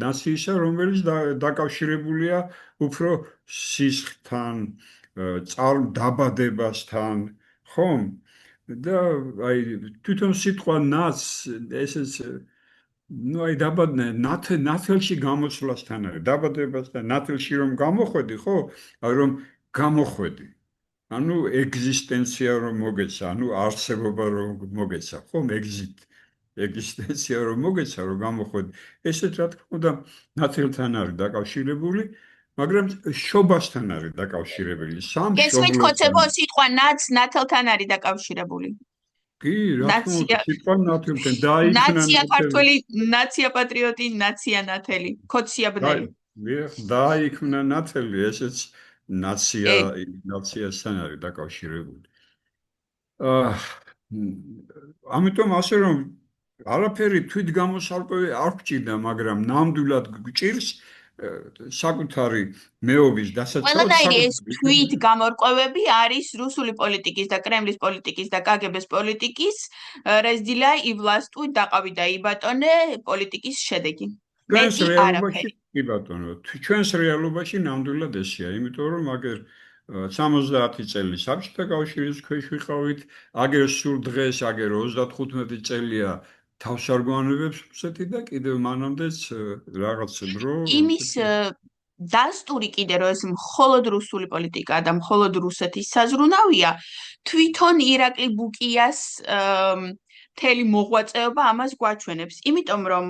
ნაციისა, რომელიც დაკავშირებულია უფრო სისხლთან, დაბადებასთან, ხომ? და აი თვითონ სიტყვა ნაც ესეც ნუ აი ნათელში გამოსვლასთან არის, დაბადებასთან, ნათელში რომ გამოხვედი, ხო? აი რომ გამოხვედი. ანუ ეგზისტენცია რომ მოგეცა, ანუ არსებობა რომ მოგეცა, ხო? ეგზისტენცია რომ მოგეცა, რომ გამოხვედი. ესეც რა თქმა უნდა ნათელთან არის დაკავშირებული, მაგრამ შობასთან არის დაკავშირებული. გესმით ხოცებო, სიტყვა ნაც ნათელთან არის დაკავშირებული. კი, რა თქმა უნდა, სიტყვა ნათელთან დაიქნა. ნაცია ქართველი, ნაცია პატრიოტი, ნაცია ნათელი, ქოცია ბნელი. დაიქნა ნათელი, ესეც ნაციასთან არის დაკავშირებული. ამიტომ ასე რომ არაფერი თვით გამოსარკვევი არ გჭირდა, მაგრამ ნამდვილად გჭირს საკუთარი მეობის დასაცავად. ყველანაირი ეს თვით გამორკვევები არის რუსული პოლიტიკის და კრემლის პოლიტიკის და კგბ-ს პოლიტიკის разделяй и властвуй დაყავი და იბატონე პოლიტიკის შედეგი. ჩვენს რეალობაში კი ბატონო, ჩვენს რეალობაში ნამდვილად ესეა, იმიტომ რომ აგერ 70 წელი საბჭოთა კავშირის ქვეშ ვიყავით, აგერ სულ დღეს, აგერ 35 წელია თავს არ გვანებებს რუსეთი და კიდევ მანამდეც რაღაც დრო იმის დასტური კიდე რომ ეს მხოლოდ რუსული პოლიტიკაა და მხოლოდ რუსეთის საზრუნავია, თვითონ ირაკლი ბუკიას მთელი მოღვაწეობა ამას გვაჩვენებს. იმიტომ რომ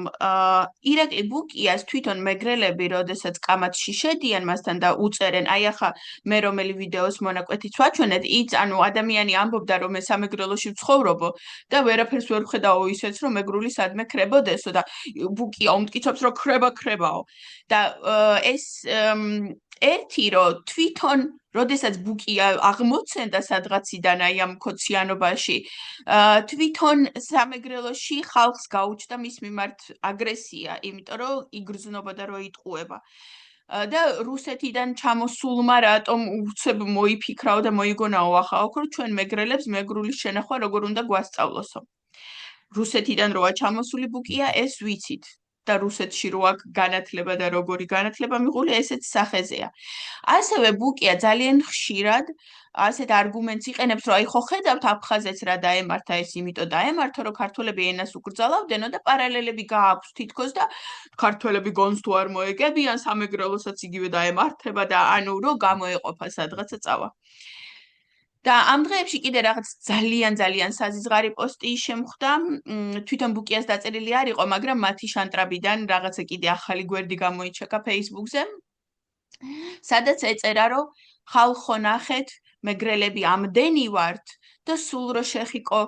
ირაკლი ბუკიას თვითონ მეგრელები, როდესაც კამათში შედიან მასთან და უწერენ, აი ახლა მე რომელი ვიდეოს მონაკვეთიც ვაჩვენეთ, ანუ ადამიანი ამბობდა რომ მე სამეგრელოში ვცხოვრობო და ვერაფერს ვერ ვხედავო ისეც რომ მეგრული სადმე ქრებოდესო და ბუკია უმტკიცობს რომ ქრებაო და ეს ერთი რომ თვითონ როდესაც ბუკია აღმოცენდა სადღაციდან აი ამ ქოციანობაში, თვითონ სამეგრელოში ხალხს გაუჩნდა მის მიმართ აგრესია, იმიტომ რომ იგრძნობოდა რომ იტყუება. და რუსეთიდან ჩამოსულმა რატომ უცებ მოიფიქრაო და მოიგონაო ახლა რომ ჩვენ მეგრელებს მეგრული შენახვა როგორ უნდა გვასწავლოსო. რუსეთიდან როა ჩამოსული ბუკია, ეს ვიცით. და რუსეთში რო აქ განათლება და როგორი განათლება მიღული, ესეც სახეზეა. ასევე ბუკია ძალიან ხშირად ასეთ არგუმენტს იყენებს, რომ აი ხო ხედავთ აფხაზეთს რა დაემართა, ეს იმიტომ დაემართა, რომ ქართველები ენას უკრძალავდენო და პარალელები გააქვს თითქოს და ქართველები გონს თუ არ მოეგებიან, სამეგრელოსაც იგივე დაემართება და ანუ რომ გამოეყოფა სადღაცა წავა. და ამ დღეებში კიდე რაღაც ძალიან საზიზღარი პოსტი შემხვდა, თვითონ ბუკიას დაწერილი არ იყო, მაგრამ მათი შანტრაბიდან რაღაცა კიდე ახალი გვერდი გამოიჩეკა Facebook-ზე, სადაც ეწერა, რომ ხალხო ნახეთ, მეგრელები ამდენი ვართ და სულ რო შეხიკო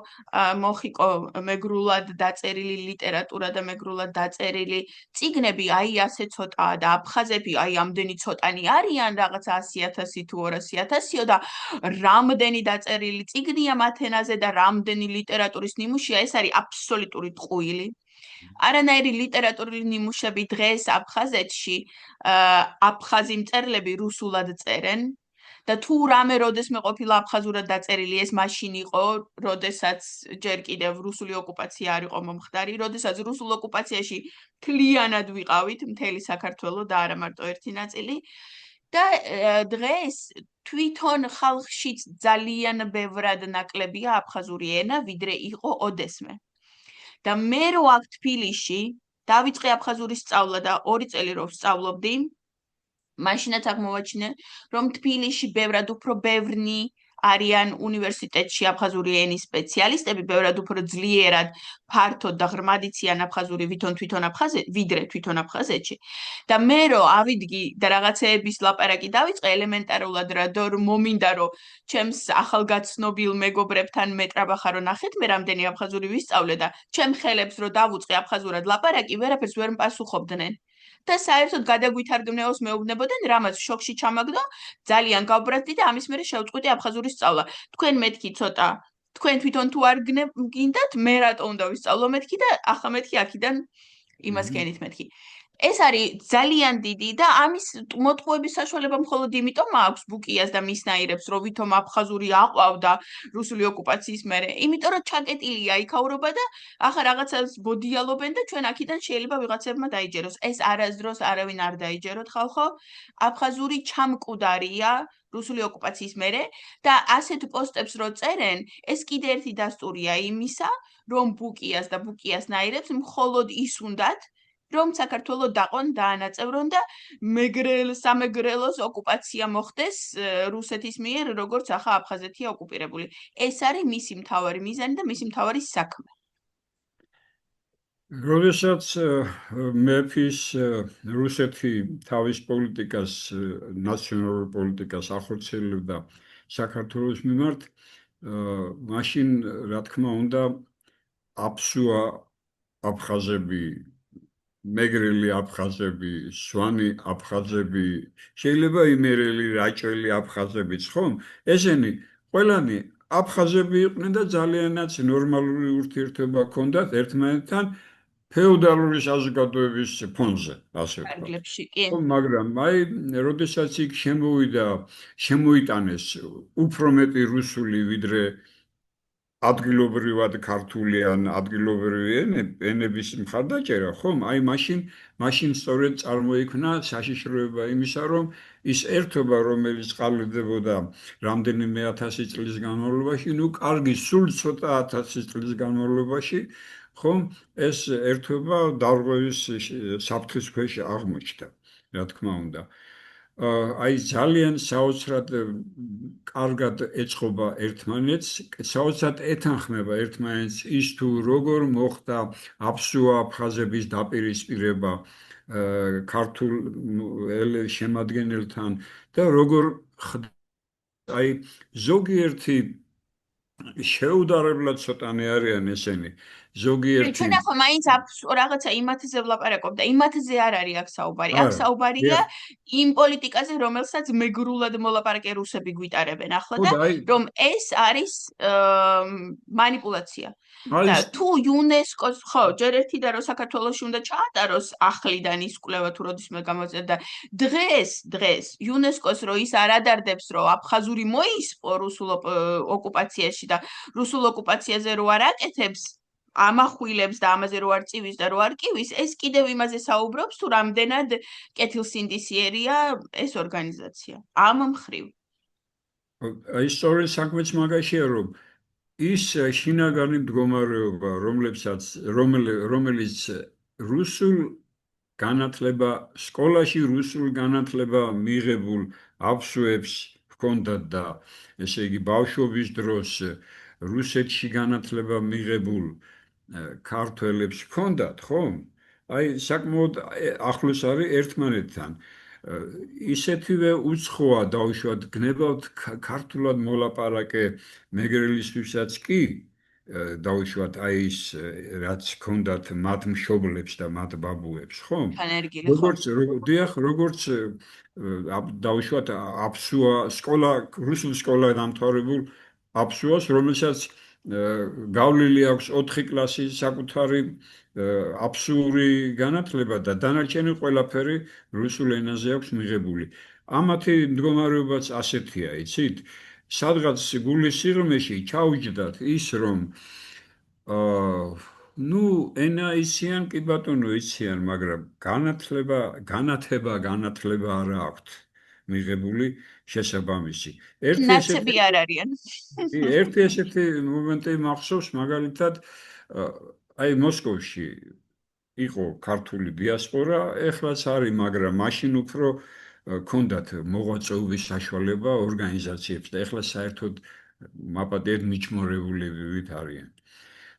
მოხიკო მეგრულად დაწერილი ლიტერატურა და მეგრულად დაწერილი წიგნები აი ასე ცოტაა და აფხაზები აი ამდენი ცოტანი არიან რაღაც 100,000 თუ 200,000-ო და რამდენი დაწერილი წიგნია მათ ენაზე და რამდენი ლიტერატურის ნიმუშია ეს არის აბსოლუტური ტყუილი არანაირი ლიტერატურული ნიმუშები დღეს აფხაზეთში აფხაზი მწერლები რუსულად წერენ და თუ რამე როდესმე ყოფილა აფხაზურად დაწერილი ეს მაშინ იყო, როდესაც ჯერ კიდევ რუსული ოკუპაცია არ იყო მომხდარი, როდესაც რუსულ ოკუპაციაში მთლიანად ვიყავით, მთელი საქართველო და არა მარტო ერთი ნაწილი და დღეს თვითონ ხალხშიც ძალიან ბევრად ნაკლებია აფხაზური ენა, ვიდრე იყო ოდესმე. და მე რო აქ თბილისში დავიწყე აფხაზური სწავლა და 2 წელი რო ვსწავლობდი მაშინაც აქ მოვაჩინე, რომ თბილისში ბევრად უფრო ბევრნი არიან უნივერსიტეტში აფხაზური ენის სპეციალისტები, ბევრად უფრო ძლიერად ფართოდ და ღრმად იციან აფხაზური ვიდრე თვითონ აფხაზეთში. და მე რო ავიდგი და რაღაცეების ლაპარაკი დავიწყე ელემენტარულად რომ მომინდა რომ ჩემს ახალგაცნობილ მეგობრებთან მეტრაბახა რომ ნახეთ მე რამდენი აფხაზური ვისწავლე და ჩემ ხელებს რო დავუწყე აფხაზურად ლაპარაკი, ვერაფერს ვერ მპასუხობდნენ. და საერთოდ გადაგვითარგმნეოს მეუბნებოდნენ, რამაც შოქში ჩამაგდო, ძალიან გავბრაზდი და ამის მერე შევწყვიტე აფხაზური სწავლა. თქვენ მეთქი ცოტა, თქვენ თვითონ თუ არ გინდათ, მე რატო უნდა ვისწავლო მეთქი და ახლა მეთქი აქიდან იმას გენით მეთქი. ეს არის ძალიან დიდი და ამის მოტყუების საშუალება მხოლოდ იმიტომ აქვს ბუკიას და მისნაირებს, რომ ვითომ აფხაზური აყვავდა რუსული ოკუპაციის მერე, იმიტომ რომ ჩაკეტილია იქაურობა და ახლა რაღაცას ბოდიალობენ და ჩვენ აქიდან შეიძლება ვიღაცებმა დაიჯეროს. ეს არასდროს არავინ არ დაიჯეროთ ხალხო. აფხაზური ჩამკვდარია რუსული ოკუპაციის მერე და ასეთ პოსტებს რო წერენ, ეს კიდე ერთი დასტურია იმისა, რომ ბუკიას და ბუკიასნაირებს მხოლოდ ის უნდათ რომ საქართველო დაყონ დაანაწევრონ და სამეგრელოს ოკუპაცია მოხდეს რუსეთის მიერ, როგორც ახლა აფხაზეთია ოკუპირებული. ეს არის მისი მთავარი მიზანი და მისი მთავარი საქმე. როდესაც მეფის რუსეთი თავის პოლიტიკას, ნაციონალურ პოლიტიკას ახორციელებდა საქართველოს მიმართ, მაშინ რა თქმა უნდა აფსუა აფხაზები მეგრელი აფხაზები, სვანი აფხაზები, შეიძლება იმერელი, რაჭველი აფხაზებიც, ხომ? ესენი ყველანი აფხაზები იყვნენ და ძალიანაც ნორმალური ურთიერთობა ჰქონდათ ერთმანეთთან ფეოდალური საზოგადოების ფონზე, ასე ვთქვათ. მაგრამ აი, როდესაც იქ შემოიტანეს უფრო მეტი რუსული, ვიდრე ადგილობრივად ქართული ან ადგილობრივი ენების მხარდაჭერა, ხომ? აი მაშინ სწორედ წარმოიქმნა საშიშროება იმისა, რომ ის ერთობა, რომელიც ყალიბდებოდა რამდენიმე 1000 წლის განმავლობაში, ნუ კარგი, სულ ცოტა 1000 წლის განმავლობაში, ხომ? ეს ერთობა დარღვევის საფრთხის ქვეშ აღმოჩნდა, რა თქმა უნდა. აი ძალიან საოცრად კარგად ეწყობა ერთმანეთს, საოცრად ეთანხმება ერთმანეთს ის თუ როგორ მოხდა აფსუა აფხაზების დაპირისპირება ქართულ შემადგენელთან და როგორ აი ზოგიერთი შეუდარებლად ცოტანი არიან ესენი. ზოგიერთი ჩვენ ახლა მაინც რაღაცა იმათზე ვლაპარაკობ და იმათზე არ არის აქ საუბარი. აქ საუბარია იმ პოლიტიკაზე, რომელსაც მეგრულად მოლაპარაკე რუსები გვიტარებენ ახლა და რომ ეს არის მანიპულაცია. და თუ იუნესკოს ხო, ჯერ ერთი და რომ საქართველოში უნდა ჩაატაროს ახლიდან ის კვლევა თუ როდისმე გამოწევდა და დღეს იუნესკოს რო ის არ ადარდებს რომ აფხაზური მოისპო რუსულ ოკუპაციაში და რუსულ ოკუპაციაზე რო არ აკეთებს ამახვილებს და ამაზე რო არ წივის და რო არ კივის, ეს კიდევ იმაზე საუბრობს, თუ რამდენად კეთილსინდისიერია ეს ორგანიზაცია. ამ მხრივ. აი სწორედ საქმეც მაგაშია, რომ ის შინაგანი მდგომარეობა, რომელიც რუსულ განათლება, სკოლაში რუსულ განათლება მიღებულ აფსუებს ჰქონდათ და ესე იგი ბავშვობის დროს რუსეთში განათლება მიღებულ ქართველებს ჰქონდათ, ხომ? აი საკმაოდ ახლოს არის ერთმანეთთან. ისეთივე უცხოა დაუშვათ გნებავთ ქართულად მოლაპარაკე მეგრელისთვისაც კი დაუშვათ აი ის რაც ჰქონდათ მათ მშობლებს და მათ ბაბუებს, ხო? თანერგილი ხო? როგორც დაუშვათ აფსუა სკოლა, რუსულ სკოლა დამთავრებულ აფსუას, რომელსაც გავლილი აქვს 4 კლასის საკუთარი აფსური განათლება და დანარჩენი ყველაფერი რუსულ ენაზე აქვს მიღებული. ამათი მდგომარეობაც ასეთია, იცით? სადღაც გულის სიღრმეში ჩაუჯდათ ის, რომ ნუ ენა იციან, კი ბატონო იციან, მაგრამ განათლება არა აქვთ მიღებული შესაბამისი. ნაცები არ არიან. ერთი ესეთი მომენტი მახსოვს, მაგალითად, აი მოსკოვში იყო ქართული დიასპორა, ეხლაც არის, მაგრამ მაშინ უფრო ქონდათ მოღვაწეობის საშუალება ორგანიზაციებს და ეხლა საერთოდ მაპატიეთ მიჩმორებულებით არიან.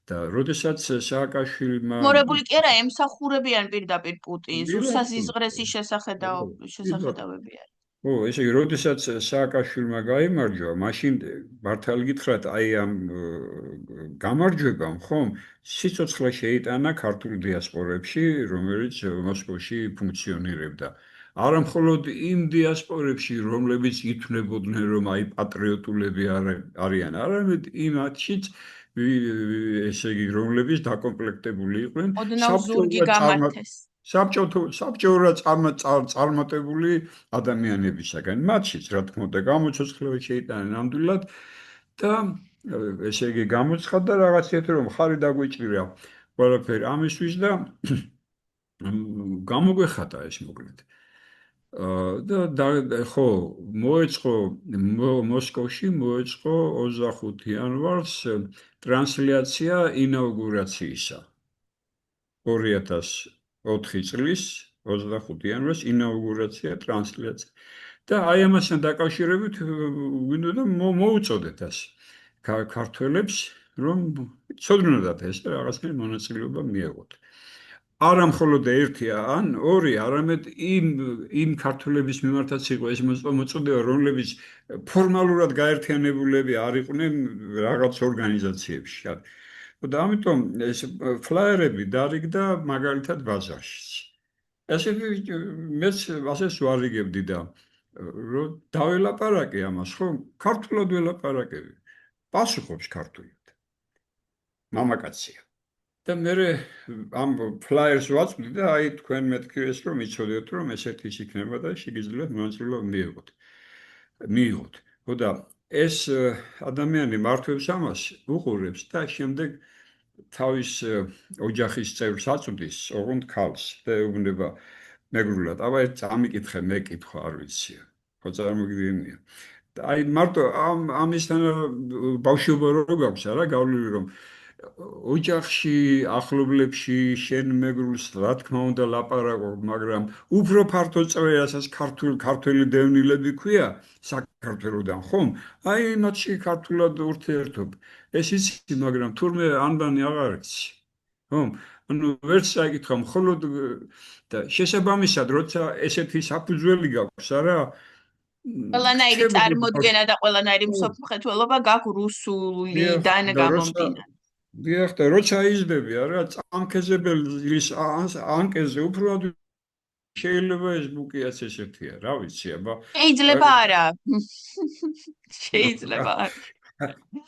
და როდესაც სააკაშვილმა მორებული კი არა, ემსახურებიან პირდაპირ პუტინს, უსაზიზღრესი შესახედავები არის. ო, ესე იგი, როდესაც სააკაშვილმა გაიმარჯვა, მაშინ მართალი გითხრათ, აი ამ გამარჯვებამ, ხომ, სიცოცხლე შეიტანა ქართულ დიასპორებში, რომელიც მოსკოვში ფუნქციონირებდა. არა მხოლოდ იმ დიასპორებში, რომლებიც ითვლებოდნენ, რომ აი პატრიოტულები არიან, არამედ იმათშიც, ესე იგი, რომლებიც დაკომპლექტებული იყვნენ საბჭოურად წარმატებული ადამიანებისაგან. მათშიც, რა თქმა უნდა, გამოცოცხლება შეიტანა ნამდვილად და ესე იგი გამოცხადდა რაღაცეთ, რომ ხარი დაგვიჭირა ყველაფერი ამისთვის და გამოგვეხატა ეს მოკლედ. და ხო, მოეწყო მოსკოვში მოეწყო 25 იანვარს ტრანსლაცია ინაუგურაციისა. 2004 წლის 25 იანვარს ინაუგურაცია ტრანსლაცია. და აი ამასთან დაკავშირებით გვინდოდა მოუწოდეთ ას ქართველებს, რომ ცოდნოდათ ეს და რაღაცნაირ მონაწილეობა მიეღოთ. არა მხოლოდ ერთი ან ორი, არამედ იმ ქართველების მიმართაც იყო ეს მოწოდება, რომლებიც ფორმალურად გაერთიანებულები არ იყვნენ რაღაც ორგანიზაციებში. და ამიტომ ეს ფლაიერები დარიგდა მაგალითად ბაზარშიც. მეც ასეც ვარიგებდი და რომ დაველაპარაკე ამას, ხო, ქართულად ველაპარაკები. პასუხობს ქართულად. მამაკაცია. და მე ამ ფლაიერს ვაწვდი და აი თქვენ მეთქიეს, რომ იცოდეთ, რომ ესეთი ის იქნება და შეგიძლიათ მონაწილეობა მიიღოთ. ხო და ეს ადამიანი მართვებს ამას, უყურებს და შემდეგ თავის ოჯახის წევრს აწვდის, ოღონდ ქალს და ეუბნება მეგრულად, აბა წამიკითხე, მე კითხვა არ ვიცი. ხო წარმოგიდგენია. და აი მარტო ამისთან ბავშვობა რო გაქვს არა გავლილი რომ ოჯახში, ახლობლებში შენ მეგრულს რა თქმა უნდა ლაპარაკობ, მაგრამ უფრო ფართო წრეასაც ქართველი დევნილები ქვია საქართველოდან, ხომ? აი მათში ქართულად ურთიერთობ. ეს იცი, მაგრამ თურმე ანბანი აღარ იცი. ხომ? ანუ ვერც საკითხა, მხოლოდ და შესაბამისად, როცა ესეთი საფუძველი გაქვს, არა? ყველანაირი წარმოდგენა და ყველანაირი მსოფლმხედველობა გაქვს რუსულიდან გამომდინარე. დიახ, და როცა იზრდები, არა, წამქეზებელის ანკეზე უფრო შეიძლება ეს ბუკიაც ესეთია, რა ვიცი, აბა. შეიძლება არა. შეიძლება.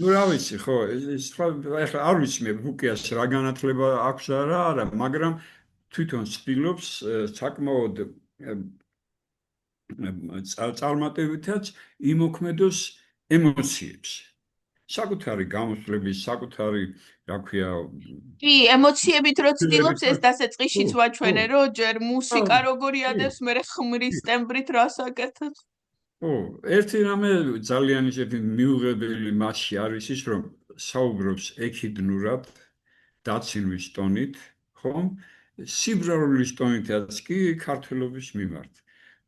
ნუ რა ვიცი, ხო, ეს ახლა არ ვიცი მე ბუკიას რა განათლება აქვს არა, მაგრამ თვითონ ცდილობს საკმაოდ წარმატებითაც იმოქმედოს ემოციებს. საკუთარი გამოსვლების, საკუთარი, რა ქვია, კი, ემოციებით რო ცდილობს ეს დასაწყისშიც ვაჩვენე, რომ ჯერ მუსიკა როგორი ადევს, მერე ხმრის ტემბრით რას აკეთებს. ო, ერთი რამე ძალიან ისეთი მიუღებელი მასში არის ის, რომ საუბრობს ექიდნურად, დაცინვის ტონით, ხომ? სიბრარულის ტონითაც კი ქართველობის მიმართ.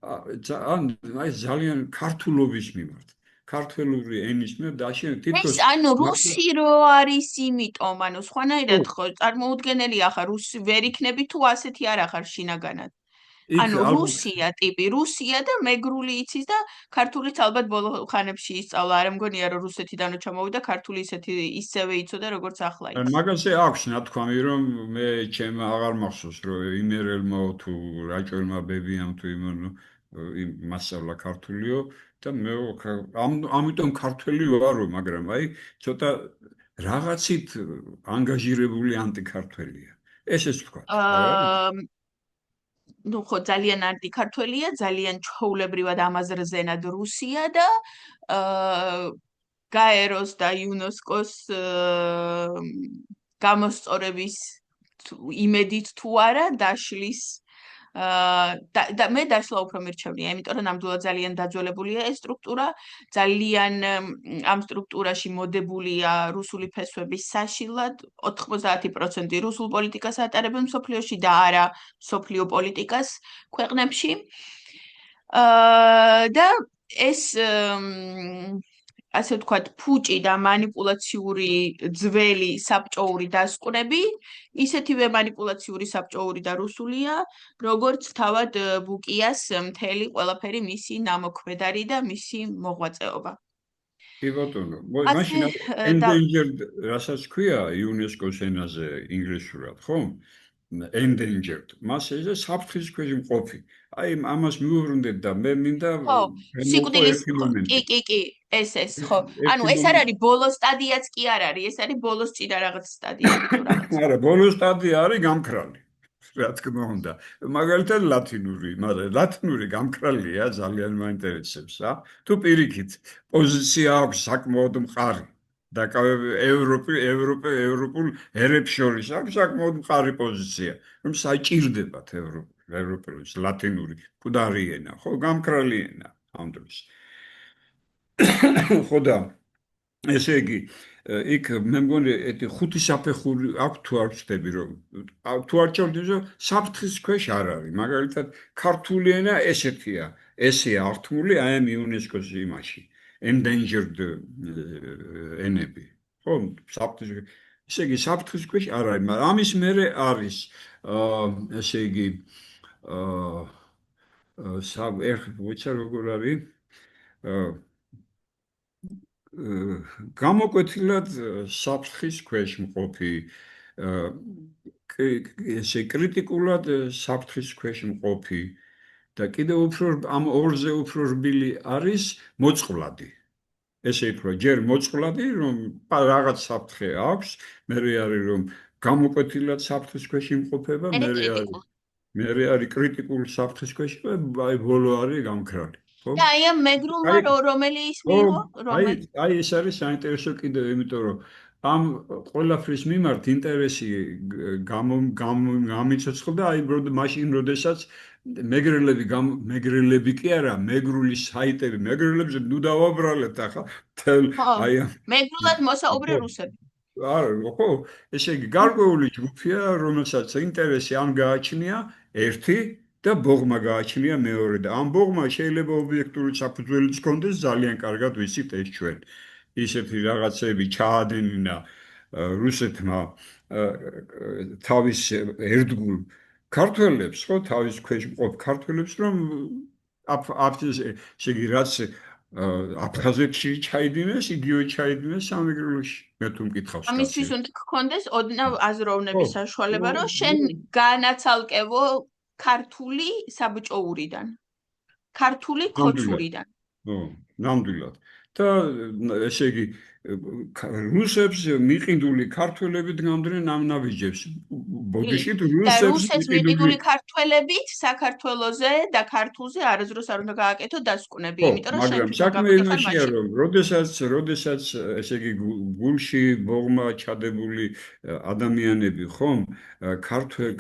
აი ძალიან ქართულობის მიმართ. ქართული ენის მე დაშენ თითქოს ანუ რუსი რო არის იმიტომ, ანუ სხვანაირად ხო წარმოუდგენელია ხარ რუსი ვერ იქნები თუ ასეთი არ ახარ შინაგანად. იქ ანუ ალბათ რუსია ტიპი, რუსია და მეგრული იცის და ქართულიც ალბათ ბოლო ხანებში ისწავლა. არ მგონია რომ რუსეთიდანო ჩამოვიდა, ქართული ისევე იცოდა როგორც ახლა იცი. მაგაზე აქვს ნათქვამი, რომ მე ჩემ აღარ მახსოვს, რომ იმერელმა თუ რაჭველმა ბებიამ თუ იმ მასწავლა ქართულიო და მე ამიტომ ქართველი ვარო, მაგრამ აი ცოტა რაღაცით ანგაჟირებული ანტიქართველია. ესეც ვთქვათ. აა ნუ ხო ძალიან ანტიქართველია, ძალიან ჩვეულებრივად ამაზრზენად რუსია და გაეროს და იუნესკოს გამოსწორების იმედით თუ არა დაშლის და მე დაშლა უფრო მირჩევნია, იმიტომ რომ ნამდვილად ძალიან დაძველებულია ეს სტრუქტურა, ძალიან ამ სტრუქტურაში მოდებულია რუსული ფესვების საშილად, 90% რუსულ პოლიტიკას ატარებენ მსოფლიოში და არა მსოფლიო პოლიტიკას ქვეყნებში. და ეს ასე ვთქვათ, ფუჭი და манипуლაციური ძველი საბჭოური დასკვნები, ისეთივე манипуლაციური საბჭოური და რუსულია, როგორც თავად ბუკიას მთელი ყველაფერი მისი ნამოქმედარი და მისი მოღვაწეობა. კი ბატონო, მაშინ endangered რასაც ქვია იუნესკოს ენაზე ინგლისურად, ხო? endangered. მას ეს საფრთხის ქვეშ მყოფი. აი ამას მიუბრუნდეთ და მე მინდა სიკვდილის კი, ეს ხო. ანუ ეს არ არის ბოლო სტადიაც კი არ არის, ეს არის ბოლოს ჭირა რაღაც სტადიები თუ რაღაც. არა, ბოლო სტადია არის გამქრალი. რა თქმა უნდა. მაგალითად ლათინური, მაგრამ ლათინური გამქრალია, ძალიან მაინტერესებს, თუ პირიქით პოზიცია აქვს საკმაოდ მყარი. და ევროპულ ერებს შორის აქვს საკმაოდ მყარი პოზიცია, რომ საჭირდებათ ევროპელებს ლათინური მკვდარი ენა, ხო, გამქრალი ენა ამ დროს. ხო და ესე იგი, იქ მე მგონი ეთი ხუთი საფეხური აქვს თუ არ ვწდები, რომ თუ არ ჩავდივარ, რომ საფრთხის ქვეშ არ არის. მაგალითად, ქართული ენა ესეთია, ესეა აღთქმული აი ამ იუნესკოს იმაში. endangered ენები. ხო, საფრთხის. ესე იგი, საფრთხის ქვეშ არ არის, მაგრამ ამის მერე არის, ესე იგი, ვიცი როგორ არის? გამოკვეთილად საფრთხის ქვეშ მყოფი, ესე კრიტიკულად საფრთხის ქვეშ მყოფი და კიდევ უფრო ამ ორზე უფრო რბილი არის მოწყვლადი. ესე უფრო ჯერ მოწყვლადი, რომ რაღაც საფრთხე აქვს, მერე არის რომ გამოკვეთილად საფრთხის ქვეშ იმყოფება, მერე არის კრიტიკულ საფრთხის ქვეშ და აი ბოლო არის გამქრალი. და აი ამ მეგრულმა რომელი ის მიიღო? აი ეს არის საინტერესო კიდევ, იმიტომ რომ ამ ყველაფრის მიმართ ინტერესი გამიცოცხლდა აი მაშინ, როდესაც მეგრელები კი არა, მეგრული საიტები, მეგრელებზე ნუ დავაბრალეთ ახლა აი მეგრულად მოსაუბრე რუსები. არა, ხო, ესე იგი გარკვეული ჯგუფია, რომელსაც ინტერესი ამ გააჩნია ერთი და ბოღმა გააჩნია მეორე და ამ ბოღმა შეიძლება ობიექტური საფუძველიც ჰქონდეს, ძალიან კარგად ვიცით ეს ჩვენ. ისეთი რაღაცები ჩაადენინა რუსეთმა თავის ერთგულ ქართველებს, ხო, თავის ქვეშ მყოფ ქართველებს, რომ ესე იგი რაც აფხაზეთში ჩაიდინეს, იგივე ჩაიდინეს სამეგრელოში. მე თუ მკითხავს. ამისთვის უნდა გქონდეს ოდნავ აზროვნების საშუალება, რომ შენ განაცალკევო ქართული საბჭოურიდან. ქართული ქოჩურიდან. ნამდვილად. და ესე იგი რუსებს მიყიდული ქართველებით გამდრენ ამ ნაბიჯებს. ბოდიშით რუსებს მიყიდული ქართველებით საქართველოზე და ქართულზე არასდროს არ უნდა გააკეთო დასკვნები, იმიტომ რომ მაგრამ საქმე იმაშია, რომ როდესაც ესე იგი გულში ბოღმა ჩადებული ადამიანები ხომ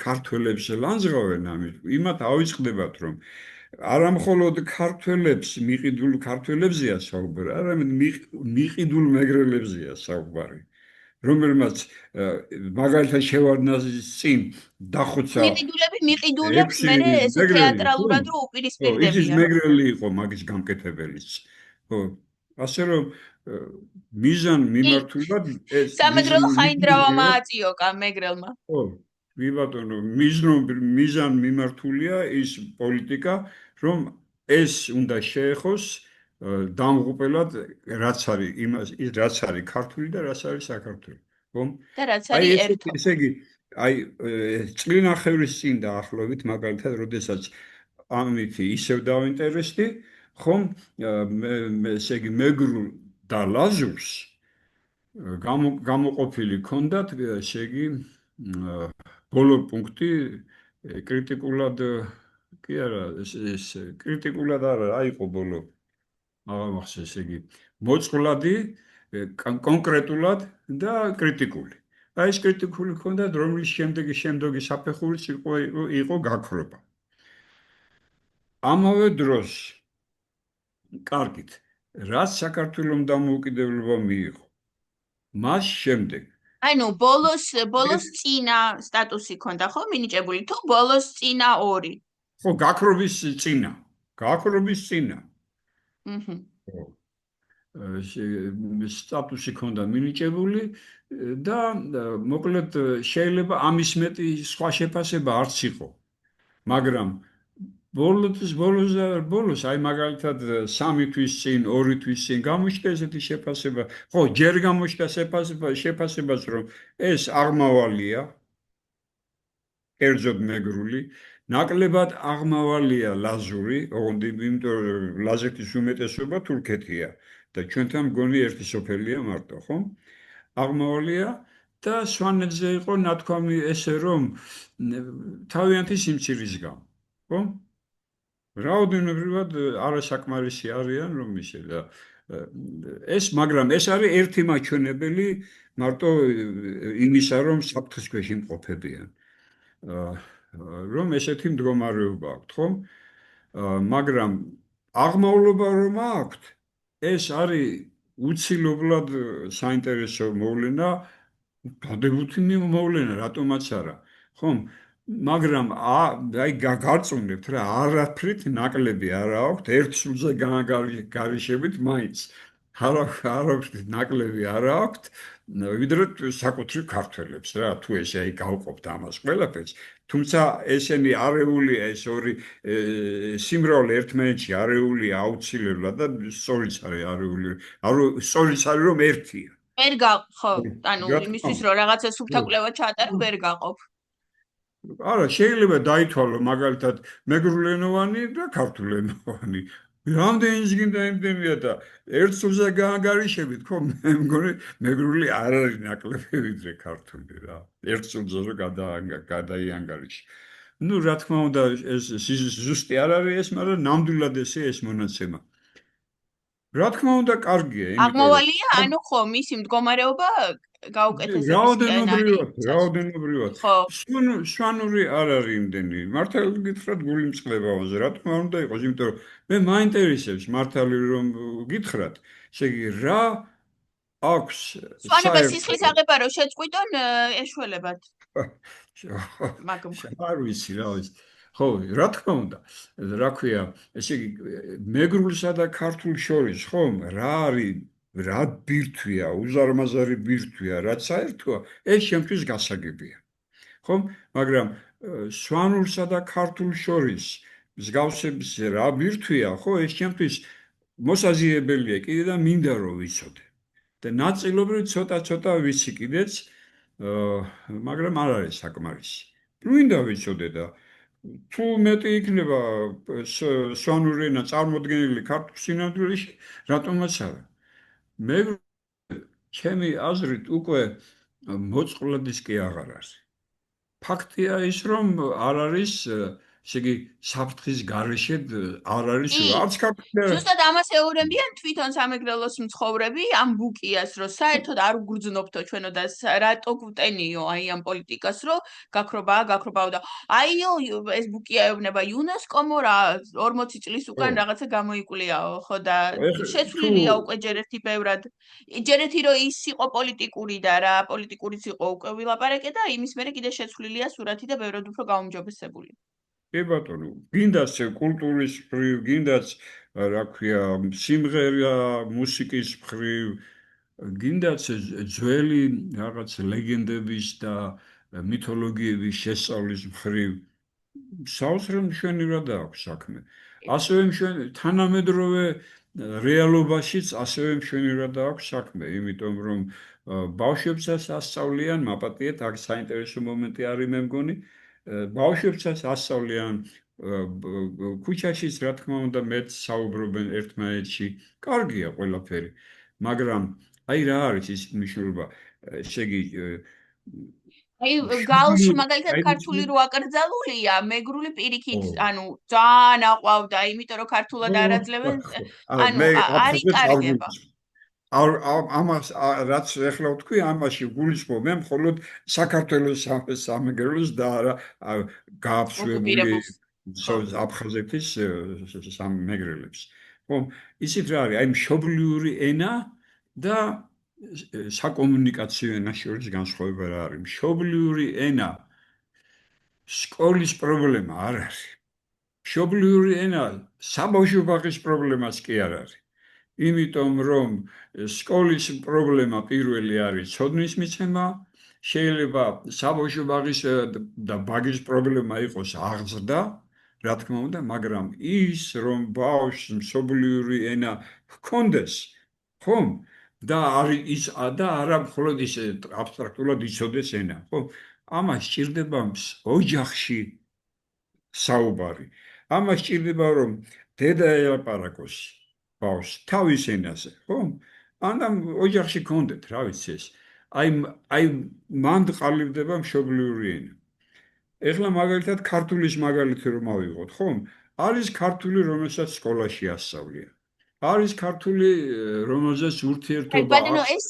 ქართველებს ლანძღავენ ამით, იმათ ავიწყდებათ, რომ არა მხოლოდ ქართველებს მიყიდულ ქართველებზეა საუბარი, არამედ მიყიდულ მეგრელებზეა საუბარი, რომელმაც მაგალითად შევარდნაძის წინ დახოცა მიყიდულებს მერე ესე თეატრალურად რო უპირისპირდებიან. ის მეგრელი იყო მაგის გამკეთებელიც. ხო, ასე რომ მიზან მიმართულად სამეგრელო ხაინდრავა მააწიოკა მეგრელმა. ხო, კი ბატონო, მიზან მიმართულია ის პოლიტიკა, რომ ეს უნდა შეეხოს დამღუპელად რაც არის იმას, რაც არის ქართული და რაც არის საქართველო. ხომ? და რაც აი არის ესე ერთობა. ესე იგი, აი წლინახევრის წინ დაახლოებით, მაგალითად, როდესაც ამითი ისევ დავინტერესდი, ხომ, ესე იგი, მეგრულ და ლაზურს გამოყოფილი ქონდათ, ესე იგი, ბოლო პუნქტი კრიტიკულად კი არა, ეს კრიტიკულად არა, აიყო ბოლო. აღამახსენს, ესე იგი, მოწყვლადი, კონკრეტულად და კრიტიკული. აი ეს კრიტიკული ქონდათ, რომლის შემდეგი საფეხურიც იყო გაქრობა. ამავე დროს, კარგით, რაც საქართველოს დამოუკიდებლობა მიიღო, მას შემდეგ აი ნუ ბოლოს წინა სტატუსი ქონდა ხო მინიჭებული თუ ბოლოს წინა ორი? ხო, გაქრობის წინა. აჰა. სტატუსი ქონდა მინიჭებული და მოკლედ შეიძლება ამის მეტი სხვა შეფასება არც იყო. მაგრამ ბოლოს, აი მაგალითად 3 თვის წინ, 2 თვის წინ გამოჩნდა ესეთი შეფასება. ხო, ჯერ გამოჩნდა შეფასებაც, რომ ეს აღმავალია, კერძოდ მეგრული, ნაკლებად აღმავალია ლაზური, ოღონდ იმიტომ რომ ლაზეთის უმეტესობა თურქეთია და ჩვენთან მგონი ერთი სოფელია მარტო, ხო? აღმავალია და სვანეთზე იყო ნათქვამი ესე რომ თავიანთი სიმცირის გამო, ხო? რაოდენობრივად არასაკმარისი არიან რომ ისე და მაგრამ ეს არის ერთი მაჩვენებელი მარტო იმისა რომ საფრთხის ქვეშ იმყოფებიან. რომ ესეთი მდგომარეობა აქვს, ხო? მაგრამ აღმავლობა რომ აქვს, ეს არის უცილებლად საინტერესო მოვლენა, დადებითი მოვლენა, რატომაც არა, ხომ? მაგრამ აი გარწმუნებთ რა, არაფრით ნაკლები არ აქვს, ერთ სულზე განაგარიშებით მაინც. არაფრით ნაკლები არ აქვს, ვიდრე საკუთრივ ქართველებს რა, თუ ესე აი გავყოფთ ამას ყველაფერს. თუმცა ესენი არეულია, ეს ორი სიმრავლე ერთმანეთში არეულია აუცილებლად და სწორიც არის არეული. სწორიც არის რომ ერთია. ვერ ხო, ანუ იმისთვის რომ რაღაცა სუფთა კვლევა ჩაატარო, ვერ გაყოფ. არა, შეიძლება დაითვალო მაგალითად მეგრულენოვანი და ქართულენოვანი. რამდენი გინდა იმდენია და ერთ სულზე განაგარიშებით, ხო, მე მგონი მეგრული არ არის ნაკლები ვიდრე ქართული რა. ერთ სულზე რომ გადაიანგარიშ. ნუ რა თქმა უნდა, ეს ზუსტი არ არის ეს, მაგრამ ნამდვილად ესე ეს მონაცემა. რა თქმა უნდა, კარგია, იმიტომ აღმავალია, ანუ ხო, მისი მდგომარეობა გაუკეთესების რაოდენობრივად. სვანური არ არის იმდენი. მართალი გითხრათ, გული მწყდება ამაზე. რა თქმა უნდა იყოს, იმიტომ რომ მე მაინტერესებს მართალი რომ გითხრათ, ესე იგი რა აქვს სვანება სისხლის აღება რო შეწყვიტონ ეშველებად. არ ვიცი რა ვიცი. ხო, რა თქმა უნდა, რა ქვია, ესე იგი მეგრულსა და ქართულ შორის, ხო, რა არის რა ბირთვია, უზარმაზარი ბირთვია, რაც საერთოა, ეს შემთხვევით გასაგებია. ხო? მაგრამ სვანურსა და ქართულ შორის მსგავსების რა ბირთვია, ხო, ეს შემთხვევით მოსაზიებელია კიდე და მინდა რომ ვიცოდე. და ნაწილობრივ ცოტა ვიცი კიდეც, მაგრამ არ არის საკმარისი. მინდა ვიცოდე და თუ მეტი იქნება სვანური ენა წარმოდგენილი ქართულ სინამდვილეში, რატომაც არა. მე ჩემი აზრით უკვე მოწყვლადის კი აღარ არის. ფაქტია ის რომ არ არის, ესე იგი საფრთხის გარეშე არ არის არც ქართული. ზუსტად ამას ეუბნებიან თვითონ სამეგრელოს მცხოვრები ამ ბუკიას, რომ საერთოდ არ უგრძნობთო ჩვენო და რატო გვტენიო აი ამ პოლიტიკას, რომ გაქრობაა და აიო ეს ბუკია ეუბნება იუნესკომო რა 40 წლის უკან რაღაცა გამოიკვლიაო, ხო და შეცვლილია უკვე ჯერ ერთი ბევრად. ჯერ ერთი რომ ის იყო პოლიტიკური და რა პოლიტიკურიც იყო უკვე ვილაპარაკე და იმის მერე კიდე შეცვლილია სურათი და ბევრად უფრო გაუმჯობესებული. კი ბატონო, გინდაც კულტურის მხრივ, გინდაც რა ქვია, სიმღერა, მუსიკის მხრივ, გინდაც ძველი რაღაც ლეგენდების და მითოლოგიების შესწავლის მხრივ საოცრად მშვენივრად აქვს საქმე. ასევე თანამედროვე რეალობაშიც ასევე მშვენივრად აქვს საქმე, იმიტომ რომ ბავშვებსაც ასწავლიან, მაპატიეთ, აქ საინტერესო მომენტი არის მე მგონი, ბავშვებსაც ასწავლიან ქუჩაშიც რა თქმა უნდა მეც საუბრობენ ერთმანეთში, კარგია ყველაფერი, მაგრამ აი რა არის ის მნიშვნელობა, ესე იგი აი გალში მაგალითად ქართული რო აკრძალულია, მეგრული პირიქით, ანუ ძალიან აყვავდა, იმიტომ რომ ქართულად არ აძლევენ, ანუ არის კარგება. ამას რაც ეხლა ვთქვი, ამაში გულისხმობ მე მხოლოდ საქართველოს სამეგრელოს და არა გააფშვებული აფხაზეთის სამეგრელებს. ხო, ისიც რა არის, აი მშობლიური ენა და საკომუნიკაციო ენას შორის განსხვავება რა არის. მშობლიური ენა სკოლის პრობლემა არ არის. მშობლიური ენა საბავშვო ბაღის პრობლემაც კი არ არის. იმიტომ რომ სკოლის პრობლემა პირველი არის ცოდნის მიცემა, შეიძლება საბავშვო ბაღის და ბაღის პრობლემა იყოს აღზრდა, რა თქმა უნდა, მაგრამ ის რომ ბავშვს მშობლიური ენა ჰქონდეს, ხომ? და არის და არა მხოლოდ ის აბსტრაქტულად იცოდეს ენა, ხო? ამას სჭირდება ოჯახში საუბარი. ამას სჭირდება რომ დედა ელაპარაკოს ბავშვს თავის ენაზე, ხო? ანუ ოჯახში გქონდეთ, რა ვიცი ეს. აი მან ყალიბდება მშობლიური ენა. ეხლა მაგალითად ქართულის მაგალითი რომ ავიღოთ, ხო? არის ქართული, რომელსაც სკოლაში ასწავლიან. არის ქართული, რომელზეც ურთიერთობა ბატონო, ეს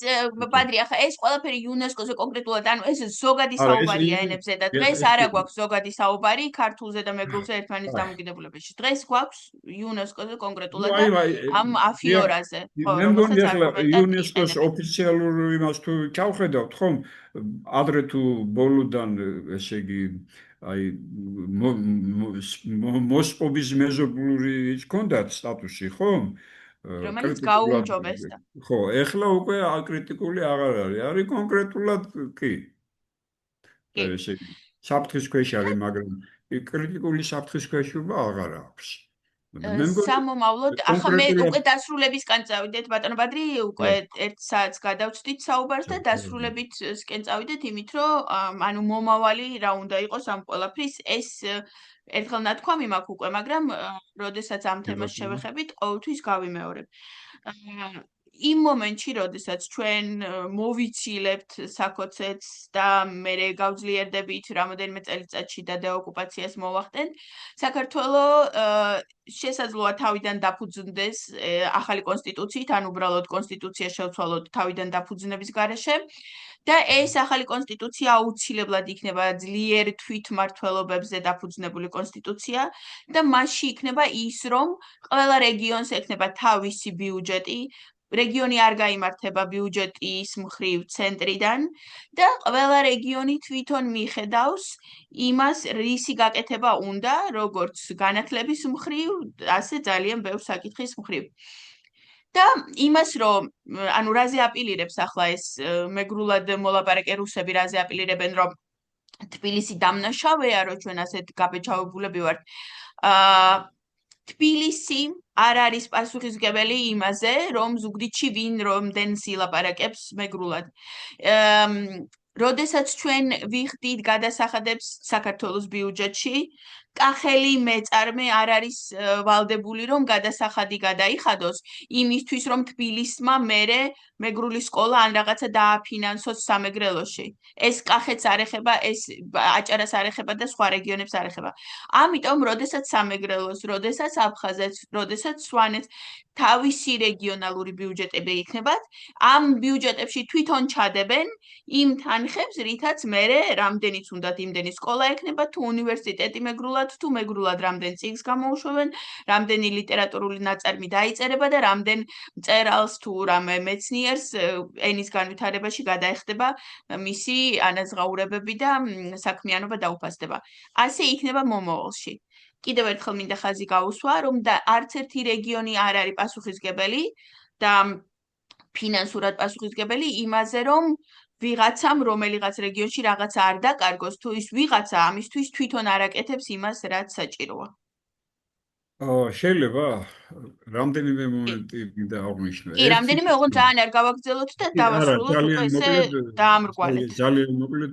ბადრი, ახლა ეს ყველაფერი იუნესკოზე კონკრეტულად, ანუ ეს ზოგადი საუბარია ენებზე და დღეს არა გვაქვს ზოგადი საუბარი ქართულზე და მეგრულზე ერთმანეთის დამოკიდებულებაში. დღეს გვაქვს იუნესკოზე კონკრეტულად და ამ აფიორაზე. მე მგონი ახლა იუნესკოს ოფიციალურ იმას თუ ჩავხედავთ, ხომ? ადრე თუ ბოლოდან, ესე იგი, აი მოსპობის მეზობლური ჰქონდათ სტატუსი, ხო? რომელიც გაუმჯობესდა. ხო, ეხლა უკვე აკრიტიკული აღარ არის. არის კონკრეტულად კი. ესე იგი, საფრთხის ქვეშ არის, მაგრამ კრიტიკული საფრთხის ქვეშობა აღარ აქვს. სამომავლოდ, ახლა მე უკვე დასრულებისკენ წავიდეთ, ბატონო ბადრი, უკვე 1 საათს გადავწვდით საუბარს და დასრულებისკენ წავიდეთ იმით, რომ ანუ მომავალი რა უნდა იყოს ამ ყველაფრის, ეს ერთხელ ნათქვამი მაქვს უკვე, მაგრამ როდესაც ამ თემას შევეხებით, ყოველთვის გავიმეორებ. იმ მომენტში, როდესაც ჩვენ მოვიცილებთ საქოცეთს და მერე გავძლიერდებით რამოდენიმე წელიწადში და დეოკუპაციას მოვახდენთ, საქართველო შესაძლოა თავიდან დაფუძნდეს ახალი კონსტიტუციით, ან უბრალოდ კონსტიტუცია შევცვალოთ თავიდან დაფუძნების გარეშე. და ეს ახალი კონსტიტუცია აუცილებლად იქნება ძლიერ თვითმმართველობებზე დაფუძნებული კონსტიტუცია და მასში იქნება ის, რომ ყველა რეგიონს ექნება თავისი ბიუჯეტი, რეგიონი არ გაიმართება ბიუჯეტის მხრივ ცენტრიდან და ყველა რეგიონი თვითონ მიხედავს იმას, რისი გაკეთება უნდა, როგორც განათლების მხრივ, ასე ძალიან ბევრ საკითხის მხრივ. და იმას რომ ანუ რაზე აპილირებს ახლა ეს მეგრულად მოლაპარაკე რუსები რაზე აპილირებენ რომ თბილისი დამნაშავეა რომ ჩვენ ასეთ გაბეჭავებულები ვართ თბილისი არ არის პასუხისმგებელი იმაზე რომ ზუგდიდში ვინ რომდენს ილაპარაკებს მეგრულად როდესაც ჩვენ ვიხდით გადასახადებს საქართველოს ბიუჯეტში კახელი მეწარმე არ არის ვალდებული რომ გადასახადი გადაიხადოს იმისთვის რომ თბილისმა მერე მეგრული სკოლა ან რაღაცა დააფინანსოს სამეგრელოში ეს კახეთს არ ეხება ეს აჭარას არ ეხება და სხვა რეგიონებს არ ეხება ამიტომ როდესაც სამეგრელოს როდესაც აფხაზეთს როდესაც სვანეთს თავისი რეგიონალური ბიუჯეტები იქნებათ ამ ბიუჯეტებში თვითონ ჩადებენ იმ თანხებს რითაც მერე რამდენიც უნდათ იმდენი სკოლა ექნება თუ უნივერსიტეტი მეგრულად თუ მეგრულად რამდენ წიგნს გამოუშვებენ, რამდენი ლიტერატურული ნაწარმი დაიწერება და რამდენ მწერალს თუ რამე მეცნიერს ენის განვითარებაში გადაეხდება მისი ანაზღაურებები და საქმიანობა დაუფასდება. ასე იქნება მომავალში. კიდევ ერთხელ მინდა ხაზი გაუსვა, რომ არც ერთი რეგიონი არ არის პასუხისმგებელი და ფინანსურად პასუხისმგებელი იმაზე, რომ ვიღაცამ რომელიღაც რეგიონში რაღაცა არ დაკარგოს, თუ ის ვიღაცა ამისთვის თვითონ არ აკეთებს იმას, რაც საჭიროა. შეიძლება რამდენიმე მომენტი მინდა აღვნიშნო. კი, რამდენიმე ოღონდ ძალიან არ გავაგრძელოთ და არა, დავასრულოთ უკვე ძალიან ესე მოკლედ, დაამრგვალეთ. ძალიან მოკლედ.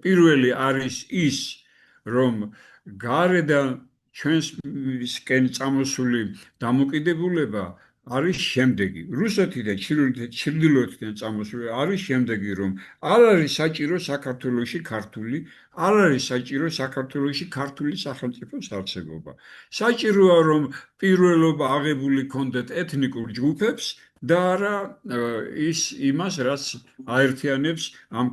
პირველი არის ის, რომ გარედან ჩვენსკენ წამოსული დამოკიდებულება არის შემდეგი. რუსეთი და ჩრდილოეთიდან წამოსული არის შემდეგი, რომ არ არის საჭირო საქართველოში ქართული, არ არის საჭირო საქართველოში ქართული სახელმწიფოს არსებობა. საჭიროა, რომ პირველობა აღებული ქონდეთ ეთნიკურ ჯგუფებს და არა იმას, რაც აერთიანებს ამ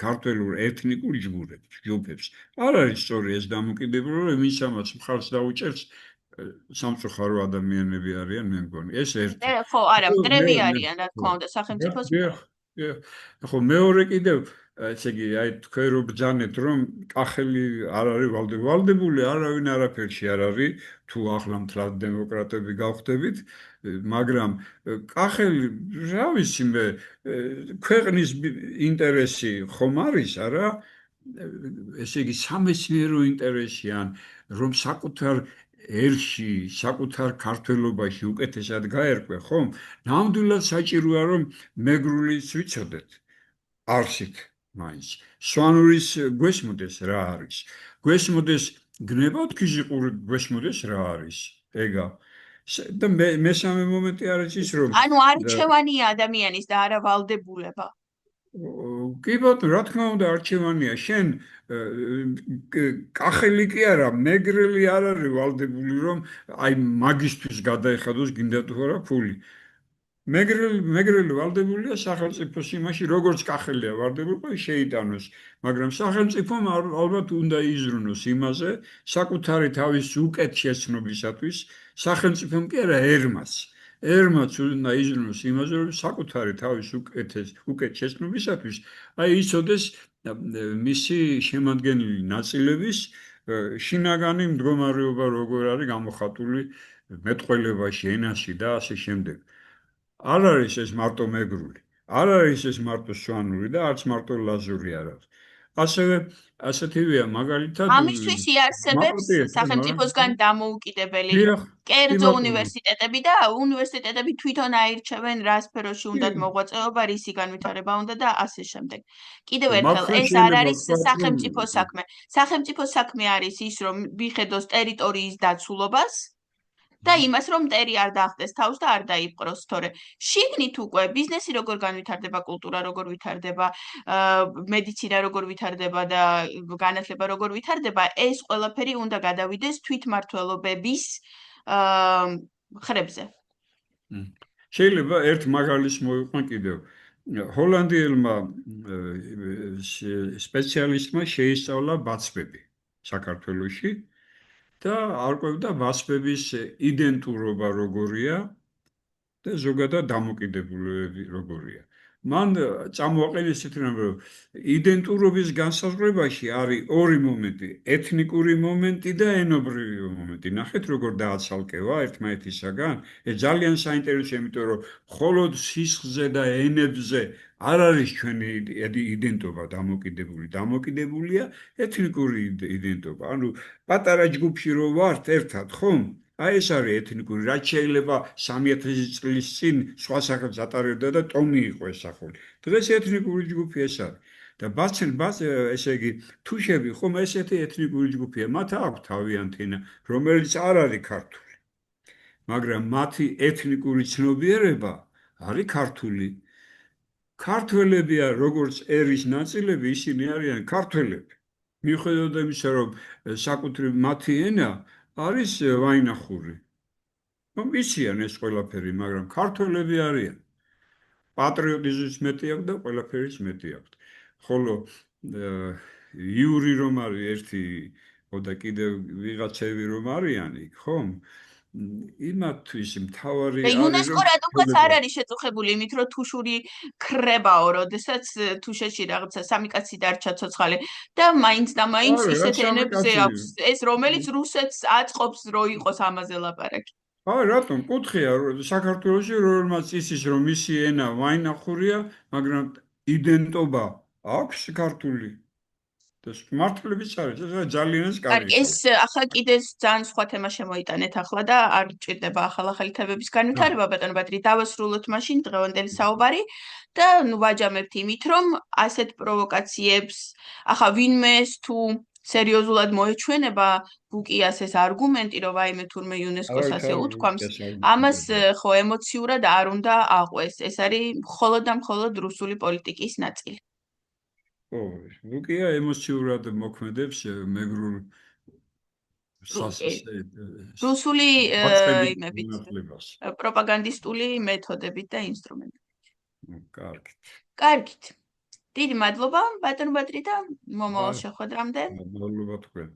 ქართველურ ეთნიკურ ჯგუფებს. არ არის სწორი ეს დამოკიდებულება, ვინც ამას მხარს დაუჭერს, სამწუხარო ადამიანები არიან, მე მგონი. ეს ერთი. ხო, არა, მტრები არიან, რა თქმა უნდა, სახელმწიფოს. ხო, მეორე კიდევ, ესე იგი, აი თქვენ რო ბრძანეთ, რომ კახელი არ არის ვალდებული, არავინ არაფერში არ არის, თუ ახლა მთლად დემოკრატები გავხდებით, მაგრამ კახელი, რა ვიცი მე, ქვეყნის ინტერესი ხომ არის, არა? ესე იგი, სამეცნიერო ინტერესი ან რომ საკუთარ ერში, საკუთარ ქართველობაში უკეთესად გაერკვე, ხომ? ნამდვილად საჭიროა, რომ მეგრულიც ვიცოდეთ. არსით მაინც. სვანურის გვესმოდეს რა არის. გვესმოდეს გნებავთ ქიჟიყური გვესმოდეს რა არის. ეგა. და მესამე მომენტი არის ის, რომ ანუ არჩევანია ადამიანის და არა ვალდებულება. კი ბატონო, რა თქმა უნდა, არჩევანია. შენ კახელი კი არა, მეგრელი არ არის ვალდებული, რომ აი მაგისთვის გადაეხადოს გინდა თუ არა ფული. მეგრელი ვალდებულია სახელმწიფოს იმაში, როგორც კახელია ვალდებული, შეიტანოს, მაგრამ სახელმწიფომ ალბათ უნდა იზრუნოს იმაზე, საკუთარი თავის უკეთ შეცნობისათვის, სახელმწიფომ კი არა ერმაც უნდა იზრუნოს იმაზე, რომ საკუთარი თავის უკეთ შეცნობისათვის, აი იცოდეს მისი შემადგენელი ნაწილების შინაგანი მდგომარეობა როგორ არის გამოხატული მეტყველებაში, ენაში და ასე შემდეგ. არ არის ეს მარტო მეგრული, არ არის ეს მარტო სვანური და არც მარტო ლაზური არ არის. ასევე ასეთივეა მაგალითად ამისთვის იარსებებს სახელმწიფოსგან დამოუკიდებელი კერძო უნივერსიტეტები და უნივერსიტეტები თვითონ აირჩევენ რა სფეროში უნდათ მოღვაწეობა, რისი განვითარება უნდა და ასე შემდეგ. კიდევ ერთხელ ეს არ არის სახელმწიფო საქმე. სახელმწიფო საქმე არის ის, რომ მიხედოს ტერიტორიის დაცულობას და იმას, რომ მტერი არ დაახტეს თავს და არ დაიპყროს, თორე შიგნით უკვე ბიზნესი როგორ განვითარდება, კულტურა როგორ ვითარდება, მედიცინა როგორ ვითარდება და განათლება როგორ ვითარდება, ეს ყველაფერი უნდა გადავიდეს თვითმმართველობების ხრებზე. შეიძლება ერთ მაგალითს მოვიყვან კიდევ. ჰოლანდიელმა სპეციალისტმა შეისწავლა ბაცბები საქართველოში. და არკვევდა ბაცბების იდენტურობა როგორია და ზოგადად დამოკიდებულებები როგორია. მან წამოაყენეს ისეთი რამ, რომ იდენტურობის განსაზღვრებაში არის ორი მომენტი, ეთნიკური მომენტი და ენობრივი მომენტი. ნახეთ როგორ დააცალკევა ერთმანეთისაგან. ეს ძალიან საინტერესოა, იმიტომ რომ მხოლოდ სისხლზე და ენებზე არ არის ჩვენი იდენტობა დამოკიდებულია ეთნიკური იდენტობა. ანუ პატარა ჯგუფში რო ვართ ერთად, ხომ? აი ეს არის ეთნიკური, რაც შეიძლება 3000 წლის წინ სხვა სახელს ატარებდა და ტომი იყო ეს სახელი. დღეს ეთნიკური ჯგუფი ეს არის. და ესე იგი, თუშები ხომ ესეთი ეთნიკური ჯგუფია, მათ აქვს თავიანთი ენა, რომელიც არ არის ქართული. მაგრამ მათი ეთნიკური ცნობიერება არის ქართული. ქართველებია როგორც ერის ნაწილები, ისინი არიან ქართველები. მიუხედავად იმისა, რომ საკუთრივ მათი ენა არის ვაინახური. იციან ეს ყველაფერი, მაგრამ ქართველები არიან. პატრიოტიზმის მეტი აქვს და ყველაფერის მეტი აქვს. ხოლო იური რომ არის ერთი, და კიდევ ვიღაცები რომ არიან იქ, ხომ? იმათთვის მთავარი არის იუნესკო რატომაც არ არის შეწუხებული იმით, რომ თუშური ქრებაო, როდესაც თუშეთში რაღაცა სამი კაცი დარჩა ცოცხალი და მაინც და მაინც ისეთ ენებზე აქვს ეს, რომელიც რუსეთს აწყობს, რომ იყოს ამაზე ლაპარაკი. აი, რატომ? კუთხეა, საქართველოში რომელმაც იცის, რომ მისი ენა ვაინახურია, მაგრამ იდენტობა აქვს ქართული. და მართლაც არის, ეს ძალიან კარგი. ეს ახლა კიდე ძალიან სხვა თემა შემოიტანეთ ახლა და არ ჭირდება ახალ-ახალი თემების განვითარება, ბატონო ბადრი, დავასრულოთ მაშინ დღევანდელი საუბარი და ვაჯამებთ იმით, რომ ასეთ პროვოკაციებს ახლა ვინმეს თუ სერიოზულად მოეჩვენება ბუკიას ეს არგუმენტი, რომ ვაიმე თურმე იუნესკოს ასე უთქვამს, ამას ხო ემოციურად არ უნდა აყვეს. ეს არის მხოლოდ და მხოლოდ რუსული პოლიტიკის ნაწილი. ო, ბუკია ემოციურად მოქმედებს მეგრულ რუსული იმებით, პროპაგანდისტული მეთოდებით და ინსტრუმენტებით. კარგით. დიდი მადლობა, ბატონო ბადრი და მომავალ შეხვედრამდე. მადლობა თქვენ.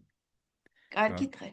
კარგი დღე.